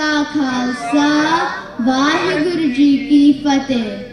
का खालसा वाहिगुरु जी की फतेह।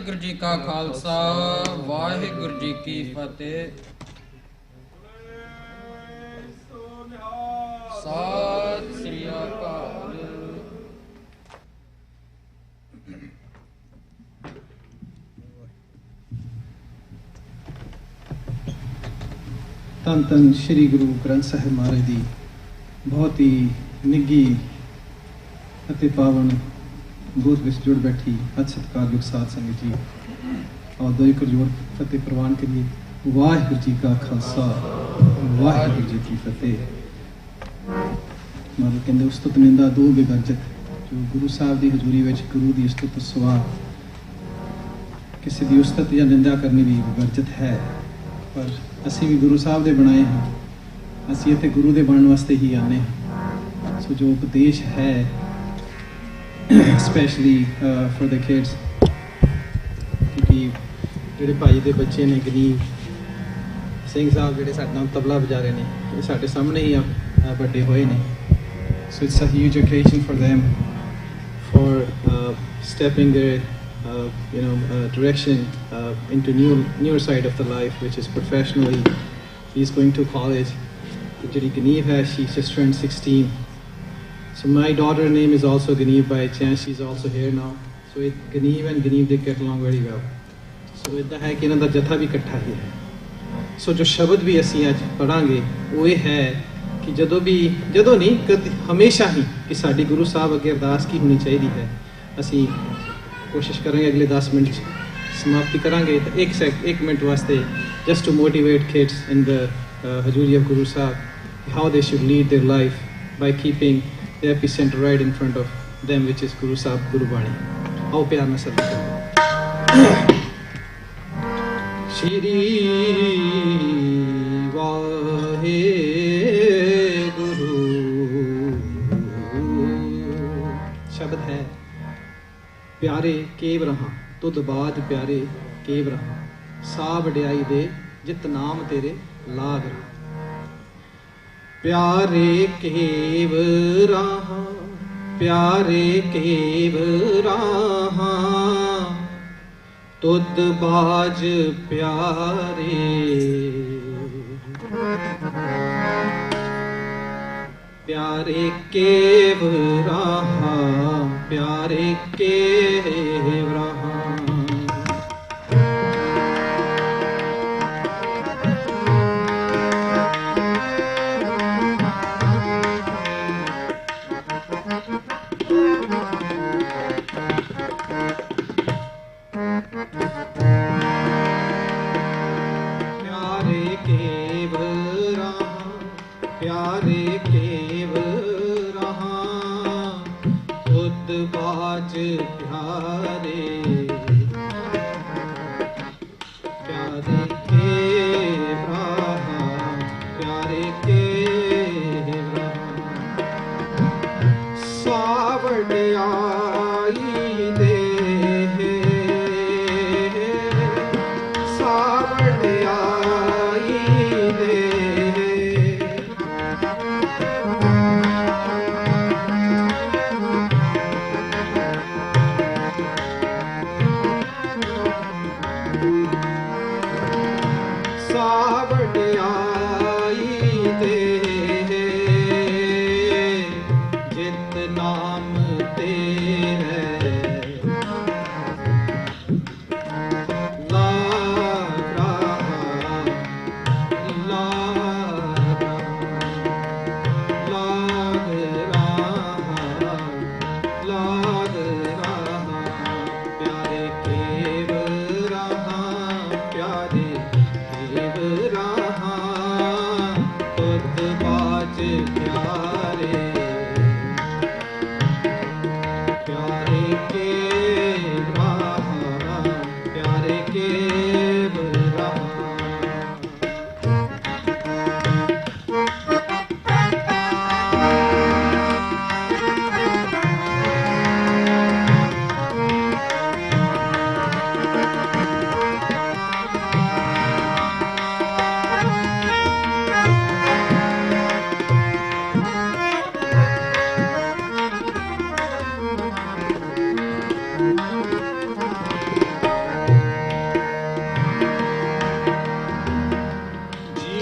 ਵਾਹਿਗੁਰੂ ਜੀ ਕਾ ਖਾਲਸਾ ਵਾਹਿਗੁਰੂ ਜੀ ਕੀ ਫਤਿਹ। ਸਤਿ ਸ੍ਰੀ ਅਕਾਲ। ਧੰਨ ਧੰਨ ਸ਼੍ਰੀ ਗੁਰੂ ਗ੍ਰੰਥ ਸਾਹਿਬ ਮਹਾਰਾਜ ਦੀ ਬਹੁਤ ਹੀ ਨਿੱਘੀ ਅਤੇ ਪਾਵਨ ਗੋਦ ਵਿੱਚ ਜੁੜ ਬੈਠੀ ਅਤ ਸਤਿਕਾਰਯੋਗ ਸਾਧ ਸੰਗਤ ਜੀ, ਆਓ ਦੋ ਇੱਕ ਜੋੜ ਫਤਿਹ ਪ੍ਰਵਾਨ ਕਰੀਏ। ਵਾਹਿਗੁਰੂ ਜੀ ਕਾ ਖਾਲਸਾ ਵਾਹਿਗੁਰੂ ਜੀ ਕੀ ਫਤਿਹ। ਮਹਾਰਾਜ ਕਹਿੰਦੇ ਉਸਤਤ ਨਿੰਦਾ ਦੋ ਬੇਵਰਜਤ, ਜੋ ਗੁਰੂ ਸਾਹਿਬ ਦੀ ਹਜ਼ੂਰੀ ਵਿੱਚ ਗੁਰੂ ਦੀ ਉਸਤਤ ਤੋਂ ਸਿਵਾ ਕਿਸੇ ਦੀ ਉਸਤਤ ਜਾਂ ਨਿੰਦਾ ਕਰਨੀ ਵੀ ਵਰਜਿਤ ਹੈ। ਪਰ ਅਸੀਂ ਵੀ ਗੁਰੂ ਸਾਹਿਬ ਦੇ ਬਣਾਏ ਹਾਂ, ਅਸੀਂ ਇੱਥੇ ਗੁਰੂ ਦੇ ਬਣਨ ਵਾਸਤੇ ਹੀ ਆਉਂਦੇ ਹਾਂ। ਸੋ ਜੋ ਉਪਦੇਸ਼ ਹੈ ਸਪੈਸ਼ਲੀ ਫॉर द ਕਿਡਸ, ਕਿਉਂਕਿ ਜਿਹੜੇ ਭਾਈ ਦੇ ਬੱਚੇ ਨੇ ਗਨੀਵ ਸਿੰਘ ਸਾਹਿਬ ਜਿਹੜੇ ਸਾਡੇ ਨਾਲ ਤਬਲਾ ਵਜਾ ਰਹੇ ਨੇ, ਇਹ ਸਾਡੇ ਸਾਹਮਣੇ ਹੀ ਵੱਡੇ ਹੋਏ ਨੇ। So it's a huge occasion for them for stepping their direction into newer side of the life, which is professionally. He's going to college. Jiri Ganeev hai, she's just turned 16. So my daughter name is also Ganeev by chance. She's also here now. So Ganeev and Ganeev, they get along very well. So idda hai ki inna da jatha bhi ikkatha hi hai. So jo shabad bhi ਅਸੀਂ ਅੱਜ ਪੜਾਂਗੇ ਉਹ ਇਹ ਹੈ ਕਿ ਜਦੋਂ ਨਹੀਂ ਕਦੇ ਹਮੇਸ਼ਾ ਹੀ ਕਿ ਸਾਡੀ ਗੁਰੂ ਸਾਹਿਬ ਅੱਗੇ ਅਰਦਾਸ ਕੀ ਹੋਣੀ ਚਾਹੀਦੀ ਹੈ। ਅਸੀਂ ਕੋਸ਼ਿਸ਼ ਕਰਾਂਗੇ ਅਗਲੇ 10 ਮਿੰਟ ਸਮਾਪਤੀ ਕਰਾਂਗੇ ਤਾਂ ਇੱਕ ਮਿੰਟ ਵਾਸਤੇ just to motivate kids in the hajuri of Guru Sahib, how they should lead their life by keeping the epicenter right in front of them, which is Guru Sahib, Guru Bani. ਆਓ ਪਿਆਰ ਨਾਲ ਸਭ ਸ਼੍ਰੀ ਵਾਹਿਗੁਰੂ ਸ਼ਬਦ ਹੈ। ਪਿਆਰੇ cave ਰਹਾ ਤੁਧ ਬਾਜ ਪਿਆਰੇ ਕੇਵ ਰਹਾ, ਸਾ ਵਡਿਆਈ ਦੇ ਜਿਤ ਨਾਮ ਤੇਰੇ ਲਾਗ ਰਹਾ। ਪਿਆਰੇ ਕੇਵ ਰਹਾ ਪਿਆਰੇ ਕੇਵ ਰਹਾ, ਤੁਧ ਬਾਜ ਪਿਆਰੇ ਪਿਆਰੇ ਕੇਵ ਰਹਾ ਪਿਆਰੇ ਕੇਵ ਰਹਾ। ਪਿਆਰੇ ਕੇਵ ਰਹਾ ਪਿਆਰੇ ਕੇਵ ਰਹਾ, ਤੁਧ ਬਾਜ ਪਿਆਰੇ ਪਿਆਰੇ ਕੇਵ ਰਹਾ ਪਿਆਰੇ ਕੇਵ ਰਹਾ। ਸਾ ਵਡਿਆਈ ਦੇ ਸਾ ਵਡਿਆਈ ਦੇ ਸਾ ਵਡਿਆਈ ਦੇ ਜਿਤ ਨਾਮ ਤੇਰੇ ਲਾਗ ਰਹਾ ਲਾਗ ਰਹਾ ਲਾਗ ਰਹਾ। ਪਿਆਰੇ ਕੇਵ ਰਹਾ ਪਿਆਰੇ ਕੇਵ ਰਹਾ,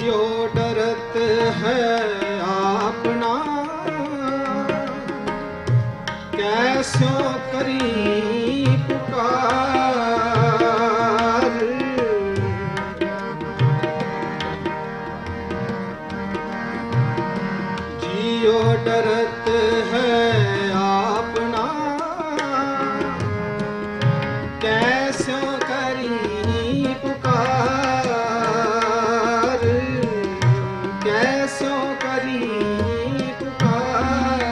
जियो डरत है आपना, कैसो करी पुकार। जियो डरत है आपना, कैसो करी पुकार। कैसो करी पुकार।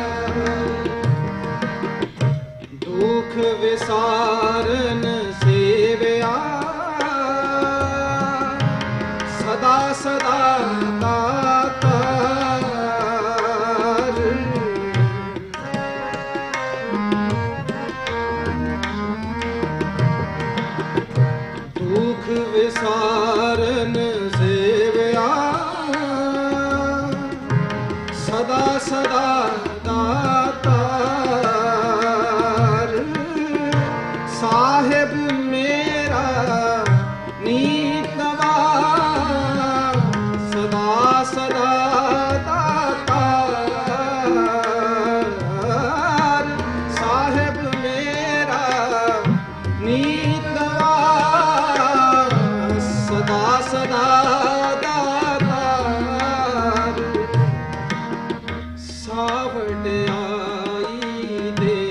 दुख विसारन सेवया, सदा सदा दातार। दुख विसारन सेवया, सदा सदा दातार। साहिब मेरा नीत नवाज, सदा सदा दातार। साहिब मेरा नीत नवाज, सदा सदा दातार। सावड़ियाई दे,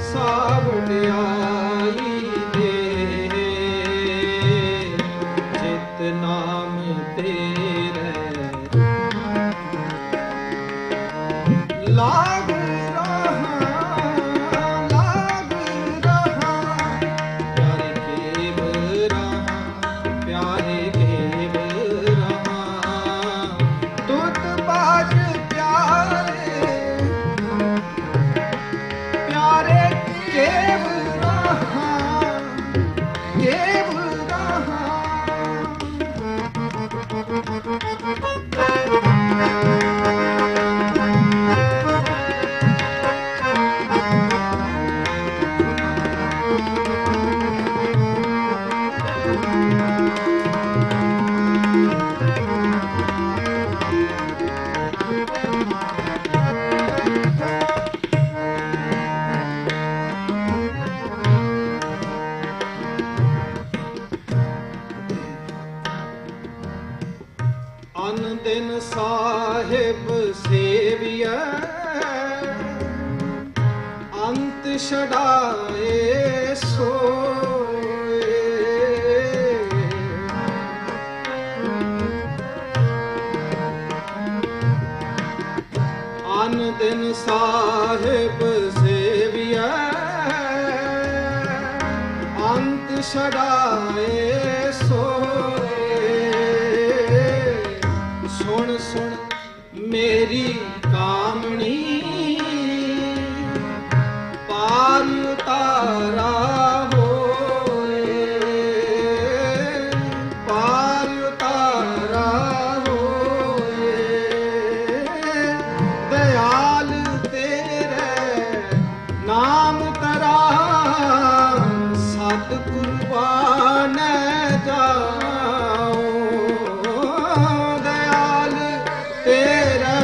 सावड़ियाई दे, चित नाम तेरे लाग रहा, लाग रहा। प्यारे केव रहा, प्यारे केव रहा। तुत बाज प्यारे, प्यारे केव रहा, केव रहा। अन दिन साहिब सेविया, अंत छड़ाए सोए। अन दिन साहिब सेविया, अंत छड़ाए सोए। सुन सुन मेरी कामनी, पार उतारा होए। पार उतारा होए। दयाल तेरे नाम तरा, सत कुर्बान जाओ। दयाल तेरे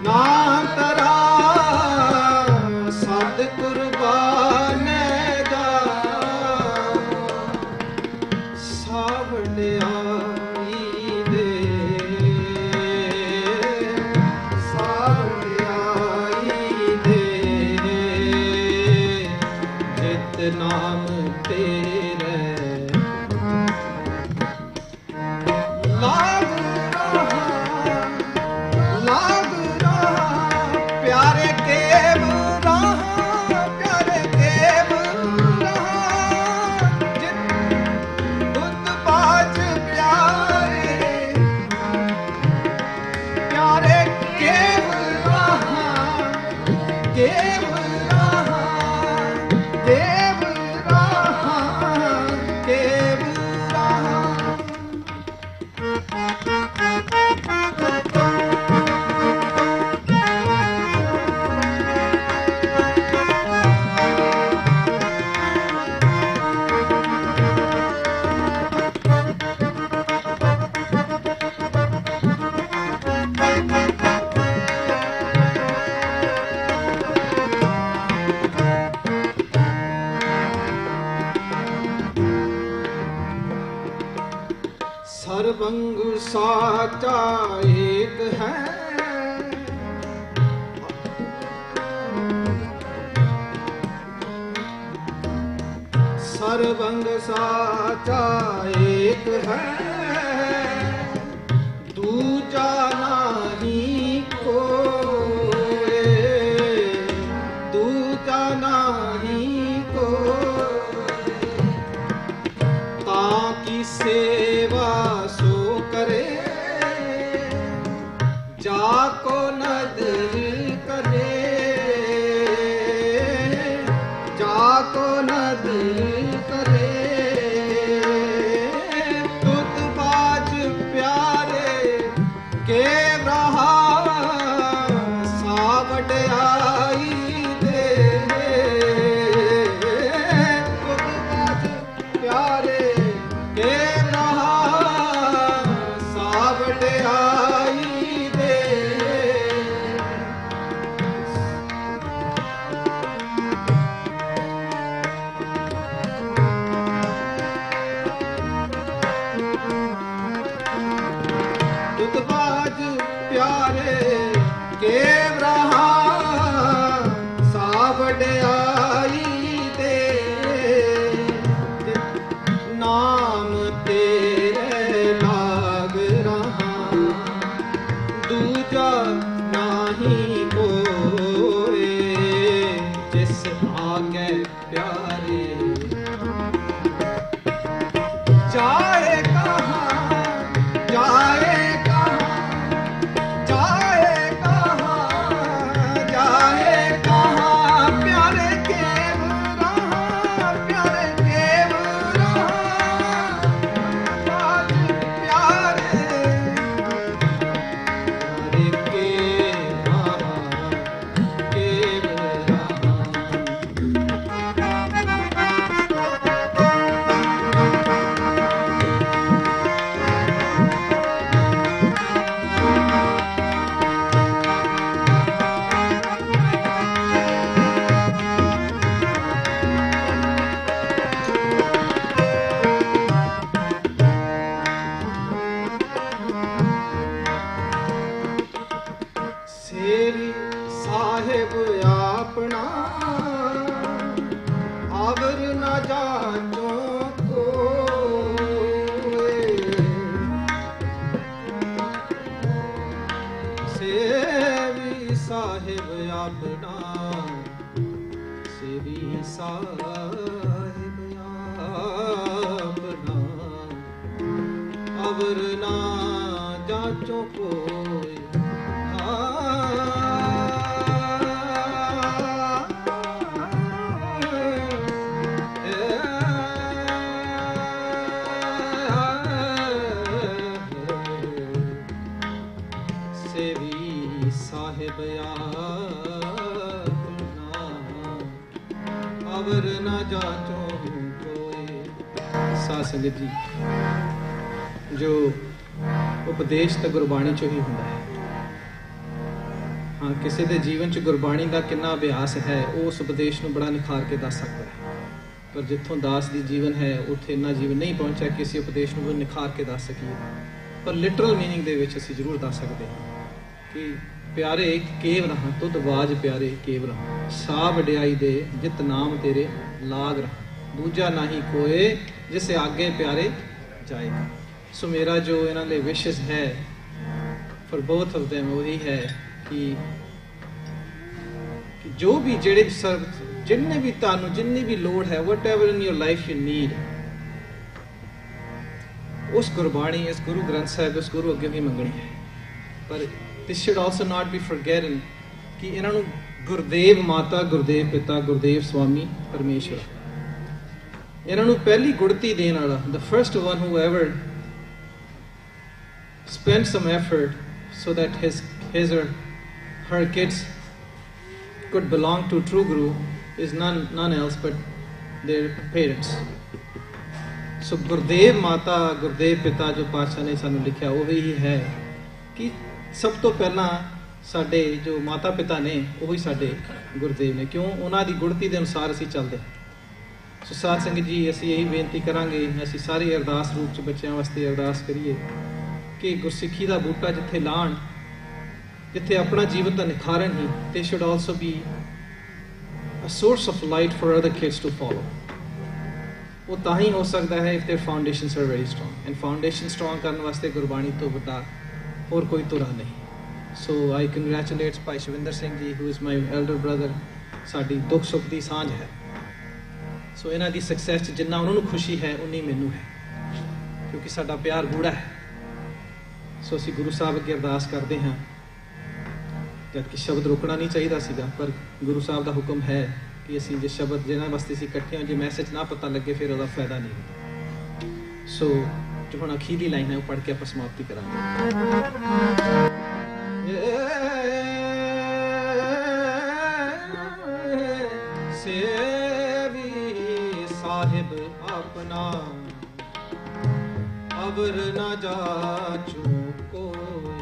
नाम तरा, सत कुर्बान जाओ। सावड़ियाई दे, सावड़ियाई दे, जित नाम तेरे लाग रहा, लाग रहा। प्यारे केव रहा, प्यारे केव रहा। जित बुद्ध बाज प्यारे सर्वंग साचा एक है, सर्वंग साचा एक है, दूजा नहीं कोई, दूजा नहीं कोई। ताकि सेवा सो करे, जाको नदर करे, जाको नदर करे। तुत बाज प्यारे के रहा, सावट आई दे। तुत बाज प्यारे के रहा, सावट आई दे। तुत बाज प्यारे के रहा, सावट आई दे। नाम तेरे लाग रहा, दूजा नाही कोई। जिस आगे प्यारे जाए कहाँ, जाए कहाँ, जाए कहाँ, जाए कहाँ। प्यारे केव रहा, प्यारे केव रहा, आज प्यारे प्यारे केव रहा, केव रहा। सेरी साहिब आपना, आवर न जाचो कोई। सेरी साहिब आपना, सेरी साहिब आपना, आवर न जाचो कोई। सेवी साहिब आपना, अवर न जाचो कोई। साध संगत जी, जो ਉਪਦੇਸ਼ ਤਾਂ ਗੁਰਬਾਣੀ ਚੋਂ ਹੀ ਹੁੰਦਾ ਹੈ। ਹਾਂ, ਕਿਸੇ ਦੇ ਜੀਵਨ 'ਚ ਗੁਰਬਾਣੀ ਦਾ ਕਿੰਨਾ ਅਭਿਆਸ ਹੈ, ਉਹ ਉਸ ਉਪਦੇਸ਼ ਨੂੰ ਬੜਾ ਨਿਖਾਰ ਕੇ ਦੱਸ ਸਕਦਾ ਹੈ। ਪਰ ਜਿੱਥੋਂ ਦਾਸ ਦੀ ਜੀਵਨ ਹੈ, ਉੱਥੇ ਇੰਨਾ ਜੀਵਨ ਨਹੀਂ ਪਹੁੰਚਿਆ ਕਿ ਅਸੀਂ ਉਪਦੇਸ਼ ਨੂੰ ਨਿਖਾਰ ਕੇ ਦੱਸ ਸਕੀਏ। ਪਰ ਲਿਟਰਲ ਮੀਨਿੰਗ ਦੇ ਵਿੱਚ ਅਸੀਂ ਜ਼ਰੂਰ ਦੱਸ ਸਕਦੇ ਹਾਂ ਕਿ ਪਿਆਰੇ ਕੇਵ ਰਹਾ, ਤੁਧ ਬਾਜ ਪਿਆਰੇ ਕੇਵ ਰਹਾ, ਸਾ ਵਡਿਆਈ ਦੇ ਜਿਤ ਨਾਮ ਤੇਰੇ ਲਾਗ ਰਹਾ, ਦੂਜਾ ਨਾਹੀ ਕੋਏ ਜਿਸ ਆਗੇ ਪਿਆਰੇ ਜਾਏਗਾ। ਸੋ ਮੇਰਾ ਜੋ ਇਹਨਾਂ ਲਈ ਵਿਸ਼ੇਸ ਹੈ ਫॉर बोथ ऑफ देम ਉਹੀ ਹੈ ਕਿ ਜੋ ਵੀ ਜਿਹੜੇ ਜਿੰਨੇ ਵੀ ਤੁਹਾਨੂੰ ਜਿੰਨੀ ਵੀ ਲੋੜ ਹੈ, whatever in your life you need, ਉਸ ਗੁਰਬਾਣੀ, ਇਸ ਗੁਰੂ ਗ੍ਰੰਥ ਸਾਹਿਬ, ਉਸ ਗੁਰੂ ਅੱਗੇ ਵੀ ਮੰਗਣੀ ਹੈ। ਪਰ this should also not be forgotten ਕਿ ਇਹਨਾਂ ਨੂੰ ਗੁਰਦੇਵ ਮਾਤਾ, ਗੁਰਦੇਵ ਪਿਤਾ, ਗੁਰਦੇਵ ਸਵਾਮੀ ਪਰਮੇਸ਼ਵਰ, ਇਹਨਾਂ ਨੂੰ ਪਹਿਲੀ ਗੁੜਤੀ ਦੇਣ ਵਾਲਾ, the first one who ever spent some effort so that his or her kids could belong to true Guru is none else but their parents. So Gurudev Mata, Gurudev Pita जो पातशाह ने सानू लिखा वही है कि सब तो पहला साडे जो माता पिता ने वही साडे गुरुदेव ने। क्यों? उन्हां दी गुड़ती दे अनुसार असीं चलदे। ਸੋ ਸਾਧ ਸੰਗਤ ਜੀ, ਅਸੀਂ ਇਹੀ ਬੇਨਤੀ ਕਰਾਂਗੇ, ਅਸੀਂ ਸਾਰੇ ਅਰਦਾਸ ਰੂਪ 'ਚ ਬੱਚਿਆਂ ਵਾਸਤੇ ਅਰਦਾਸ ਕਰੀਏ ਕਿ ਗੁਰਸਿੱਖੀ ਦਾ ਬੂਟਾ ਜਿੱਥੇ ਲਾਉਣ, ਜਿੱਥੇ ਆਪਣਾ ਜੀਵਨ ਦਾ ਨਿਖਾਰਨ ਹੀ, they should also be a source of light for other kids to follow. ਉਹ ਤਾਂ ਹੀ ਹੋ ਸਕਦਾ ਹੈ if their foundations are very strong, and foundation strong ਕਰਨ ਵਾਸਤੇ ਗੁਰਬਾਣੀ ਤੋਂ ਵੱਡਾ ਹੋਰ ਕੋਈ ਧੁਰਾ ਨਹੀਂ। So I congratulate Bhai Shavinder Singh ji, who is my elder brother। ਸਾਡੀ ਦੁੱਖ ਸੁੱਖ ਦੀ ਸਾਂਝ ਹੈ। ਸੋ ਇਹਨਾਂ ਦੀ ਸਕਸੈਸ 'ਚ ਜਿੰਨਾ ਉਹਨਾਂ ਨੂੰ ਖੁਸ਼ੀ ਹੈ ਉਨੀ ਮੈਨੂੰ ਹੈ, ਕਿਉਂਕਿ ਸਾਡਾ ਪਿਆਰ ਗੂੜਾ ਹੈ। ਸੋ ਅਸੀਂ ਗੁਰੂ ਸਾਹਿਬ ਅੱਗੇ ਅਰਦਾਸ ਕਰਦੇ ਹਾਂ, ਜਦ ਕਿ ਸ਼ਬਦ ਰੋਕਣਾ ਨਹੀਂ ਚਾਹੀਦਾ ਸੀਗਾ, ਪਰ ਗੁਰੂ ਸਾਹਿਬ ਦਾ ਹੁਕਮ ਹੈ ਕਿ ਅਸੀਂ ਜੇ ਸ਼ਬਦ ਜਿਹਨਾਂ ਵਾਸਤੇ ਅਸੀਂ ਇਕੱਠੇ ਹਾਂ, ਜੇ ਮੈਸੇਜ ਨਾ ਪਤਾ ਲੱਗੇ ਫਿਰ ਉਹਦਾ ਫਾਇਦਾ ਨਹੀਂ ਹੁੰਦਾ। ਸੋ ਜੋ ਹੁਣ ਅਖੀਰਲੀ ਲਾਈਨ ਹੈ ਉਹ ਪੜ੍ਹ ਕੇ ਆਪਾਂ ਸਮਾਪਤੀ ਕਰਾਂਗੇ। सेवी साहिब अपना अबर न जाचू कोई,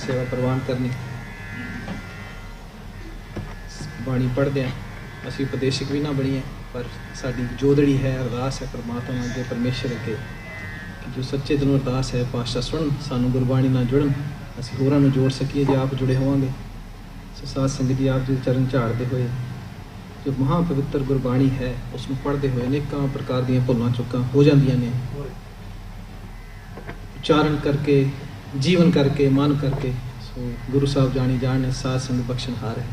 सेवा प्रवान करनी, बाणी पढ़दे असीं उपदेशक भी ना बनीए, पर साडी जोदड़ी है, अरदास है परमात्मा अगे, परमेश्वर अगे कि जो सच्चे दिलों अरदास है पातशाह सुन, सानू गुरबाणी नाल जुड़न, असीं होरां नूं जोड़ सकीए जे आप जुड़े होवांगे। ਸਾਧ ਸੰਗਤ ਜੀ ਆਪ ਜੀ ਦੇ ਚਰਨ ਝਾੜਦੇ ਹੋਏ ਜੋ ਮਹਾ ਪਵਿੱਤਰ ਗੁਰਬਾਣੀ ਹੈ ਉਸ ਨੂੰ ਪੜ੍ਹਦੇ ਹੋਏ ਅਨੇਕਾਂ ਪ੍ਰਕਾਰ ਦੀਆਂ ਭੁੱਲਾਂ ਚੁੱਕਾਂ ਹੋ ਜਾਂਦੀਆਂ ਨੇ। ਉਚਾਰਨ ਕਰਕੇ, ਜੀਵਨ ਕਰਕੇ, ਮਨ ਕਰਕੇ। ਸੋ ਗੁਰੂ ਸਾਹਿਬ ਜਾਣੀ ਜਾਣ ਸਾਧ ਸੰਗਤ ਬਖਸ਼ਣਹਾਰ ਹੈ।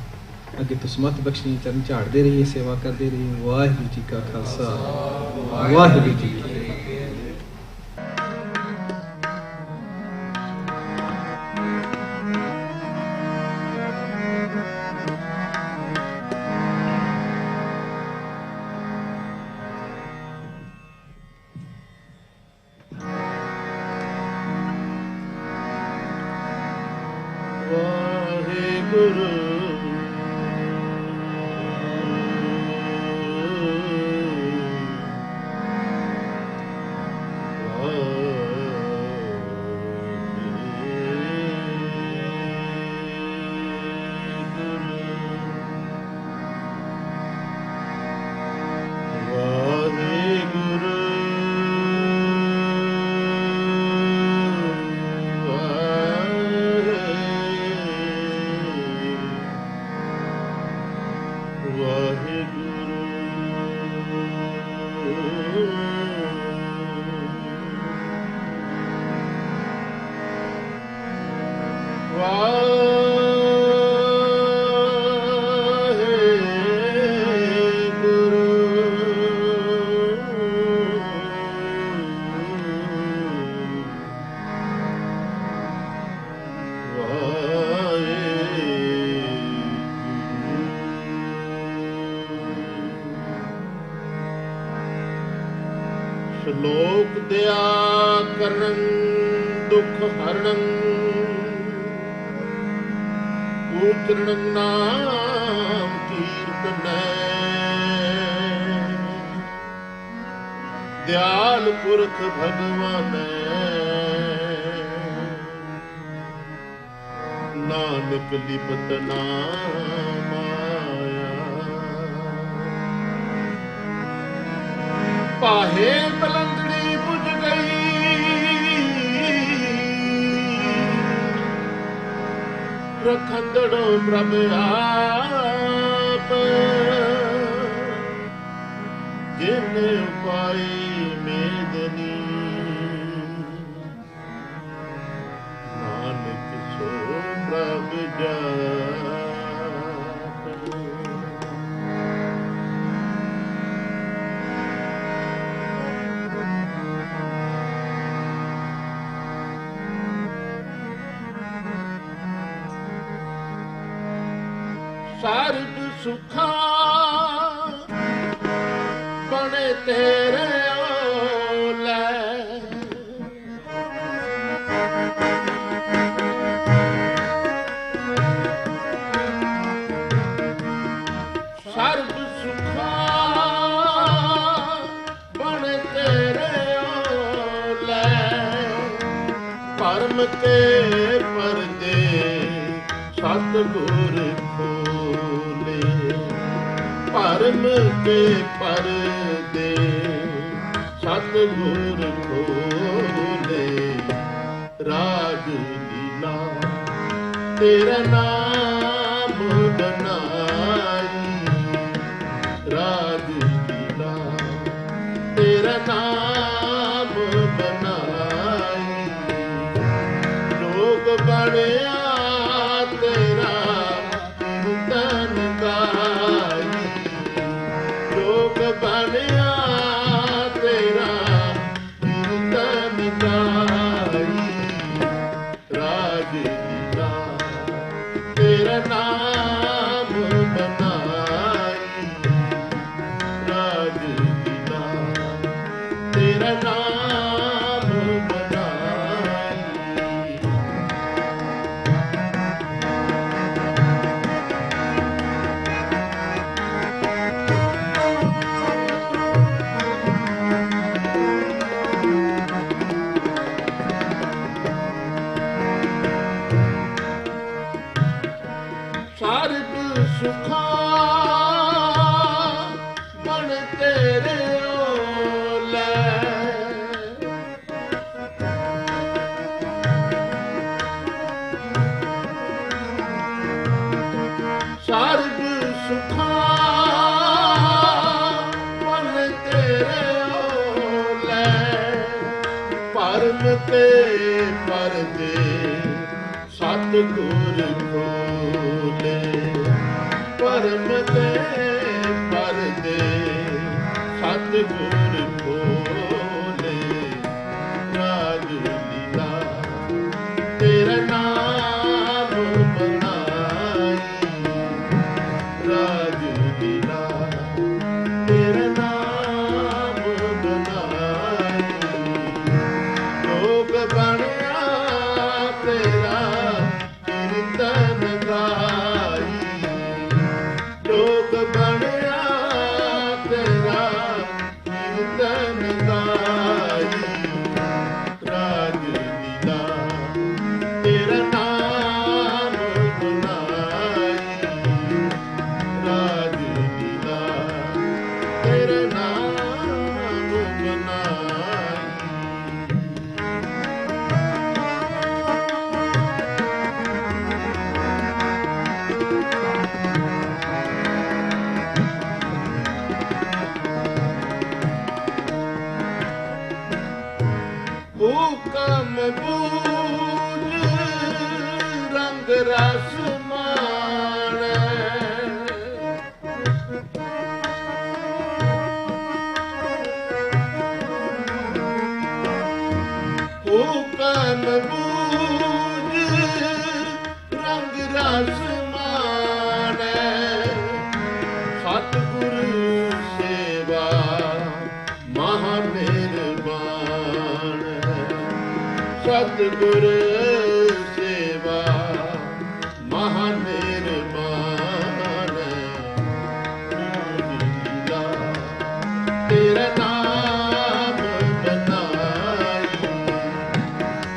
ਅੱਗੇ ਤੋਂ ਸਮਤ ਬਖਸ਼ਣੀ, ਚਰਨ ਝਾੜਦੇ ਰਹੀਏ, ਸੇਵਾ ਕਰਦੇ ਰਹੀਏ। ਵਾਹਿਗੁਰੂ ਜੀ ਕਾ ਖਾਲਸਾ, ਵਾਹਿਗੁਰੂ ਜੀ ਕੀ ਫਤਿਹ। ਸ਼ਲੋਕ ਦਿਆ ਕਰਨ ਦੁਖ ਹਰਨ ਉਚਰਨ ਨਾਮ ਕੀਰਤਨੈ ਦਿਆਲ ਪੁਰਖ ਭਗਵਾਨੈ ਨਾਨਕ ਲਿਪਤ ਨਾਮ ਪਾਹੇ ਬਲੰਦੜੀ ਬੁਝ ਗਈ ਰਖੰਦੜੋ ਪ੍ਰਭ ਆਪ ਜਿਨ ਉਪਾਈ ਮੇਦਨੀ ਨਾਨਕ ਸੋ ਪ੍ਰਭ ਜਾਪ। ਸਰਬ ਸੁਖਾ ਬਣੇ ਤੇਰੇ ਓਲੇ ਸਰਬ ਸੁਖਾ ਬਣੇ ਤੇਰੇ ਓਲੇ ਪਰਮ ਕੇ ਪਰਦੇ ਸਤਿਗੁਰ ਪਰਮ ਕੇ ਪਰਦੇ ਸਤਿਗੁਰ ਖੋਲੇ ਰਾਜ ਲੀਲਾ ਤੇਰਾ ਨਾਮ ਬਨਾਈ ਰਾਜ ਲੀਲਾ ਤੇਰਾ ਨਾਮ ਬਨਾਈ ਲੋਕ ਬਣਿਆ ਤੇਰਾ ਕੀਰਤਨ ਗਾਈ ਲੋਕ ਬਣਿਆ ਤੇਰਾ ਕੀਰਤਨ ਗਾਈ ਰਾਜ ਲੀਲਾ ਤੇਰਾ ਨਾਮ ਬਨਾਈ ਰਾਜ ਲੀਲਾ ਤੇਰਾ ਨਾਮ ਬਨਾਈ। ਸਰਬ ਸੁਖਾ ਬਣ ਤੇਰੇ ਓਲੇ ਪਰਮ ਕੇ ਪਰਦੇ ਸਤਿਗੁਰ ਖੋਲੇ, ਪਰਮ ਕੇ ਪਰਦੇ ਸਤਿਗੁਰ ਖੋਲੇ। ਰਾਜ ਲੀਲਾ ਤੇਰਾ ਨਾਮ ਬਣਾਈ, ਰਾਜ ਲੀਲਾ ਤੇਰਾ ਨਾਮ ਬਣਾਈ। ਲੋਕ ਬਣਿਆ ਤੇਰਾ ਕੀਰਤਨ ਗਾਈ, ਲੋਕ ਬਣਿਆ ਤੇਰਾ ਕੀਰਤਨ ਗਾਈ। ਰਾਜ ਲੀਲਾ ਤੇਰਾ ਨਾਮ ਬਣਾਈ, ਰਾਜ ਲੀਲਾ ਤੇਰਾ ਨਾਮ ਬਣਾਈ। ਹੁਕਮ ਬੂਝ ਰੰਗ ਰਸ ਮਾਣੈ, ਹੁਕਮ ਬੂਝ ਰੰਗ ਰਸ ਮਾਣੈ। ਸਤਿਗੁਰ ਸੇਵਾ ਮਹਾ ਮਿਹਰਬਾਨ ਹੈ, ਸਤਿਗੁਰ ਸੇਵਾ ਮਹਾ ਮਿਹਰਬਾਨ ਹੈ। ਲੀਲਾ ਤੇਰਾ ਨਾਮ ਬਣਾਈ,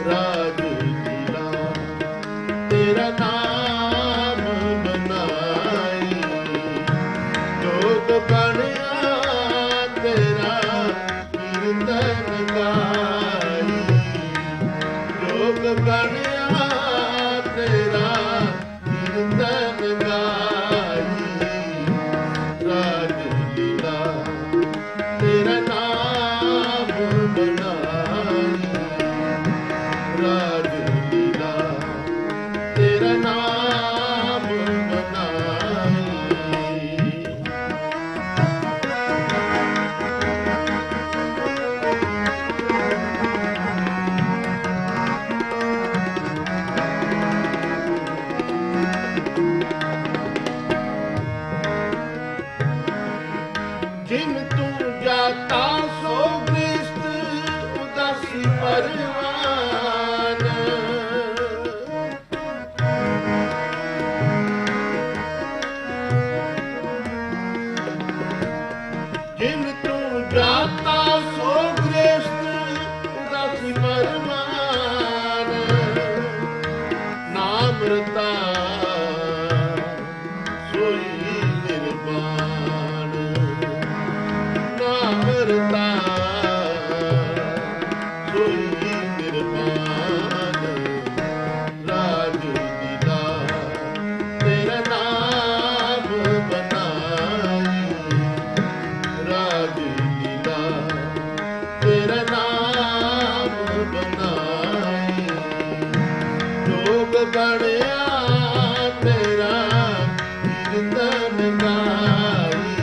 ਰਾਜ ਲੀਲਾ ਤੇਰਾ ਨਾਮ ਬਣਾਈ। ਲੋਕ ਬਣਿਆ ਤੇਰਾ ਕੀਰਤਨ ਗਾਈ, ਲੋਕ ਬਣਿਆ ਤੇਰਾ ਕੀਰਤਨ ਗਾਈ। ਰਾਜ ਲੀਲਾ ਤੇਰਾ ਨਾਮ ਬਣਾਈ, ਰਾਜ ਲੀਲਾ ਤੇਰਾ ਨਾਮ ਬਣਾਈ। ਜਿਨ ਤੂੰ ਜਾਤਾ ਸੋ ਗ੍ਰਸਤ ਉਦਾਸੀ ਪਰਵਾਨ। ਜਿਨ ਤੂੰ ਜਾਤਾ ਸੋ ਗ੍ਰਸਤ ਉਦਾਸੀ ਪਰਵਾਨ। ਨਾਮ ਰਤਾ ਸੋਈ ਨਿਰਵਾਣ, ਨਾਮ ਰਤਾ ਸੋਈ ਨਿਰਵਾਣ। ਰਾਜ ਲੀਲਾ ਤੇਰਾ ਨਾਮ ਬਣਾਈ, ਰਾਜ ਲੀਲਾ ਤੇਰਾ ਨਾਮ ਬਣਾਈ। ਲੋਕ ਬਣਿਆ ਤੇਰਾ ਕੀਰਤਨ ਗਾਈ,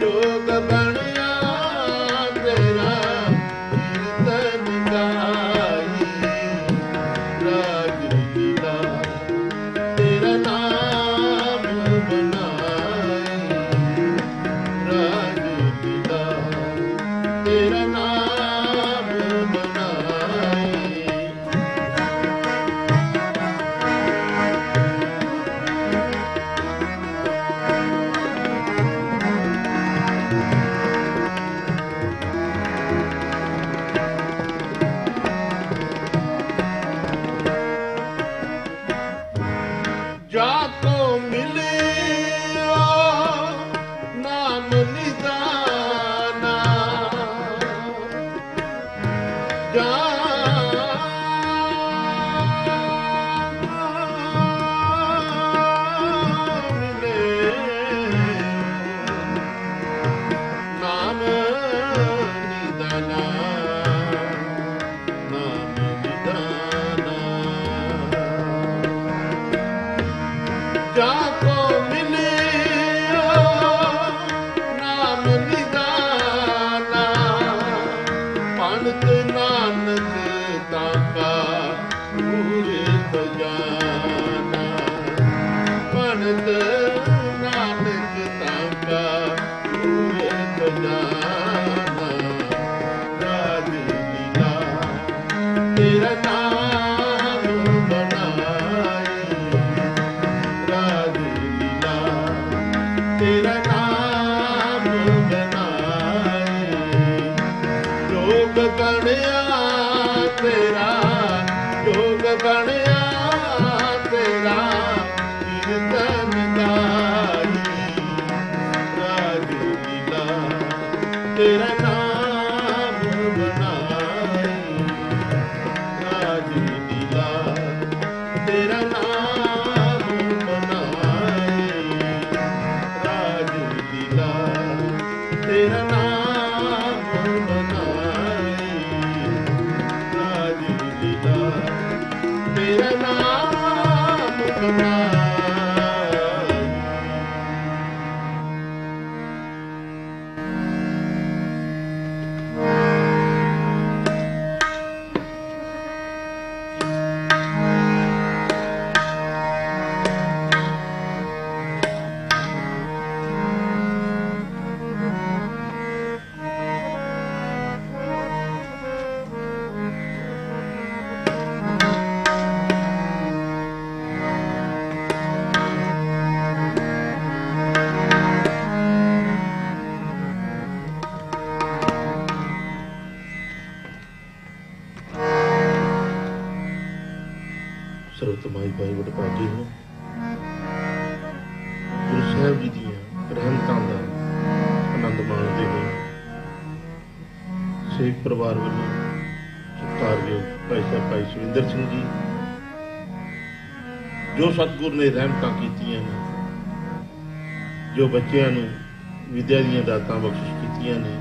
ਲੋਕ ਬਣਿਆ ਤੇਰਾ ਕੀਰਤਨ ਗਾਈ। ਰਾਜ ਲੀਲਾ ਤੇਰਾ ਨਾਮ ਬਣਾਈ, ਰਾਜ ਲੀਲਾ ਤੇਰਾ ਨਾਮ ਬਣਾਈ। ਰਾਜ ਲੀਲਾ ਤੇਰਾ ਨਾਮ ਬਣਾਈ ਰਾਜ ਲੀਲਾ ਤੇਰਾ ਨਾਮ ਬਣਾਈ ਜੋਗ ਗਣਿਆ ਤੇਰਾ ਜੋਗ ਗਣਿਆ ਤੇਰਾ ਕੀਰਤਨ ਗਾਈ ਰਾਜ ਲੀਲਾ ਤੇਰਾ ਨਾਮ ਬਣਾਈ ਰਾਜ ਲੀਲਾ ਤੇਰਾ ਨਾਮ ਬਣਾਈ ਰਾਜ ਲੀਲਾ ਤੇਰਾ ਨਾਮ ਬਣਾਈ ਰਾਜ ਲੀਲਾ ਤੇਰਾ ਨਾਮ ਬਣਾਈ। ਸਰਵਤਮਾਈ ਭਾਈ ਵਡਭਾਗੀ ਨੂੰ ਗੁਰੂ ਸਾਹਿਬ ਜੀ ਦੀਆਂ ਰਹਿਮਤਾਂ ਦਾ ਆਨੰਦ ਮਾਣਦੇ ਹੋਏ ਸਿੱਖ ਪਰਿਵਾਰ ਵੱਲੋਂ ਸਤਿਕਾਰਯੋਗ ਭਾਈ ਸਾਹਿਬ ਭਾਈ ਸੁਰਿੰਦਰ ਸਿੰਘ ਜੀ ਜੋ ਸਤਿਗੁਰ ਨੇ ਰਹਿਮਤਾਂ ਕੀਤੀਆਂ ਨੇ ਜੋ ਬੱਚਿਆਂ ਨੂੰ ਵਿਦਿਆ ਦੀਆਂ ਦਾਤਾਂ ਬਖਸ਼ਿਸ਼ ਕੀਤੀਆਂ ਨੇ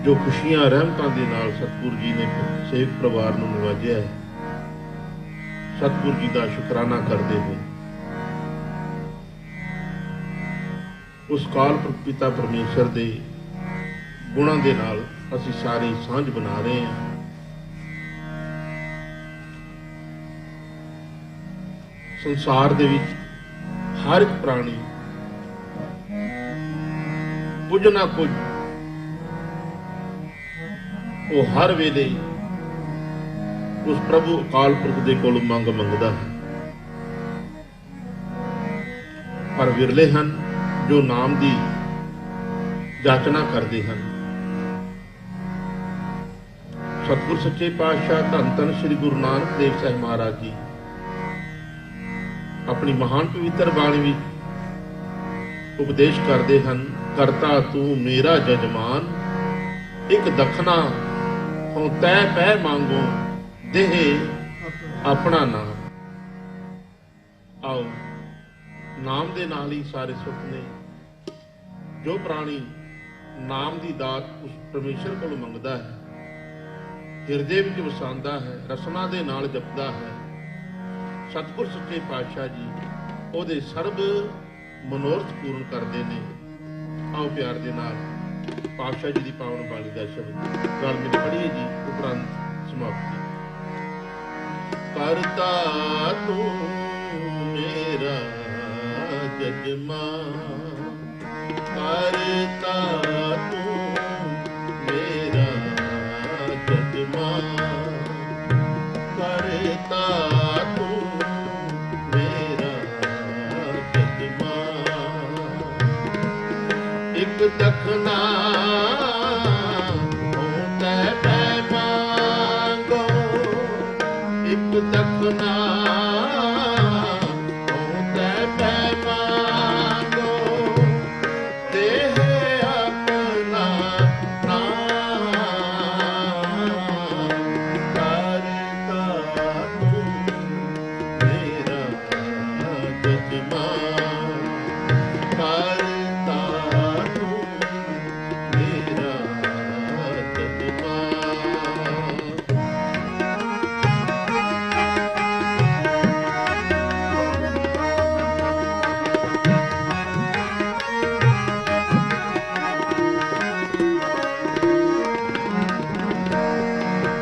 ਜੋ ਖੁਸ਼ੀਆਂ ਰਹਿਮਤਾਂ ਦੇ ਨਾਲ ਸਤਿਗੁਰ ਜੀ ਨੇ ਸੇਵਕ ਪਰਿਵਾਰ ਨੂੰ ਨਿਵਾਜਿਆ ਹੈ ਸਤਿਗੁਰ ਜੀ ਦਾ ਸ਼ੁਕਰਾਨਾ ਕਰਦੇ ਹੋਏ ਉਸ ਕਾਲ ਪਿਤਾ ਪਰਮੇਸ਼ਰ ਦੇ ਗੁਣਾਂ ਦੇ ਨਾਲ ਅਸੀਂ ਸਾਰੇ ਸਾਂਝ ਬਣਾ ਰਹੇ ਹਾਂ। ਸੰਸਾਰ ਦੇ ਵਿੱਚ ਹਰ ਇੱਕ ਪ੍ਰਾਣੀ ਕੁਝ ਨਾ ਕੁਝ ਉਹ ਹਰ ਵੇਲੇ ਉਸ ਪ੍ਰਭੂ ਅਕਾਲ ਪੁਰਖ ਦੇ ਕੋਲ ਮੰਗ ਮੰਗਦਾ ਹੈ ਪਰ ਵਿਰਲੇ ਹਨ ਜੋ ਨਾਮ ਦੀ ਜਾਚਨਾ ਕਰਦੇ ਹਨ। ਸਤਿਗੁਰ ਸੱਚੇ ਪਾਤਸ਼ਾਹ ਧੰਨ ਧੰਨ ਸ੍ਰੀ ਗੁਰੂ ਨਾਨਕ ਦੇਵ ਸਾਹਿਬ ਮਹਾਰਾਜ ਜੀ ਆਪਣੀ ਮਹਾਨ ਪਵਿੱਤਰ ਬਾਣੀ ਵਿੱਚ ਉਪਦੇਸ਼ ਕਰਦੇ ਹਨ ਕਰਤਾ ਤੂੰ ਮੇਰਾ ਜਜਮਾਨ ਇੱਕ ਦਖਨਾ ਹੋਂ ਤੈ ਪੈ ਮੰਗੋ ਦੇਹ ਆਪਣਾ ਨਾਮ। ਆਓ ਨਾਮ ਦੇ ਨਾਲ ਹੀ ਸਾਰੇ ਸੁੱਖ ਨੇ। ਜੋ ਪ੍ਰਾਣੀ ਨਾਮ ਦੀ ਦਾਤ ਉਸ ਪਰਮੇਸ਼ਰ ਕੋਲੋਂ ਮੰਗਦਾ ਹੈ ਹਿਰਦੇ ਵਿੱਚ ਵਸਾਉਂਦਾ ਹੈ ਰਸਨਾ ਦੇ ਨਾਲ ਜਪਦਾ ਹੈ ਸਤਿਗੁਰ ਸੱਚੇ ਪਾਤਸ਼ਾਹ ਜੀ ਉਹਦੇ ਸਰਬ ਮਨੋਰਥ ਪੂਰਨ ਕਰਦੇ ਨੇ। ਆਓ ਪਿਆਰ ਦੇ ਨਾਲ ਪਾਤਸ਼ਾਹ ਜੀ ਦੀ ਪਾਵਨ ਬਾਣੀ ਦਾ ਸ਼ਬਦ ਨਾਲ ਮਿਲ ਪੜੀਏ ਜੀ ਉਪਰੰਤ ਸਮਾਪਤੀ। ਕਰਤਾ ਤੂੰ ਮੇਰਾ ਜਜਮਾਨ ਕਰਤਾ ਤੂੰ ਮੇਰਾ ਜਜਮਾਨ ਕਰਤਾ ਤੂੰ ਮੇਰਾ ਜਜਮਾਨ ਇੱਕ ਦਖਨਾ ਹੋਂਦਾ ਪੈ ਮੰਗੋ ਇੱਕ ਦਖਨਾ ਹੋਂਦਾ ਪੈ ਮੰਗੋ ਦੇਹ ਆਪਣਾ ਨਾਮ ਕਰਤਾ ਤੂੰ ਮੇਰਾ ਜਜਮਾਨ ਕਰਤਾ ਤੂੰ ਮੇਰਾ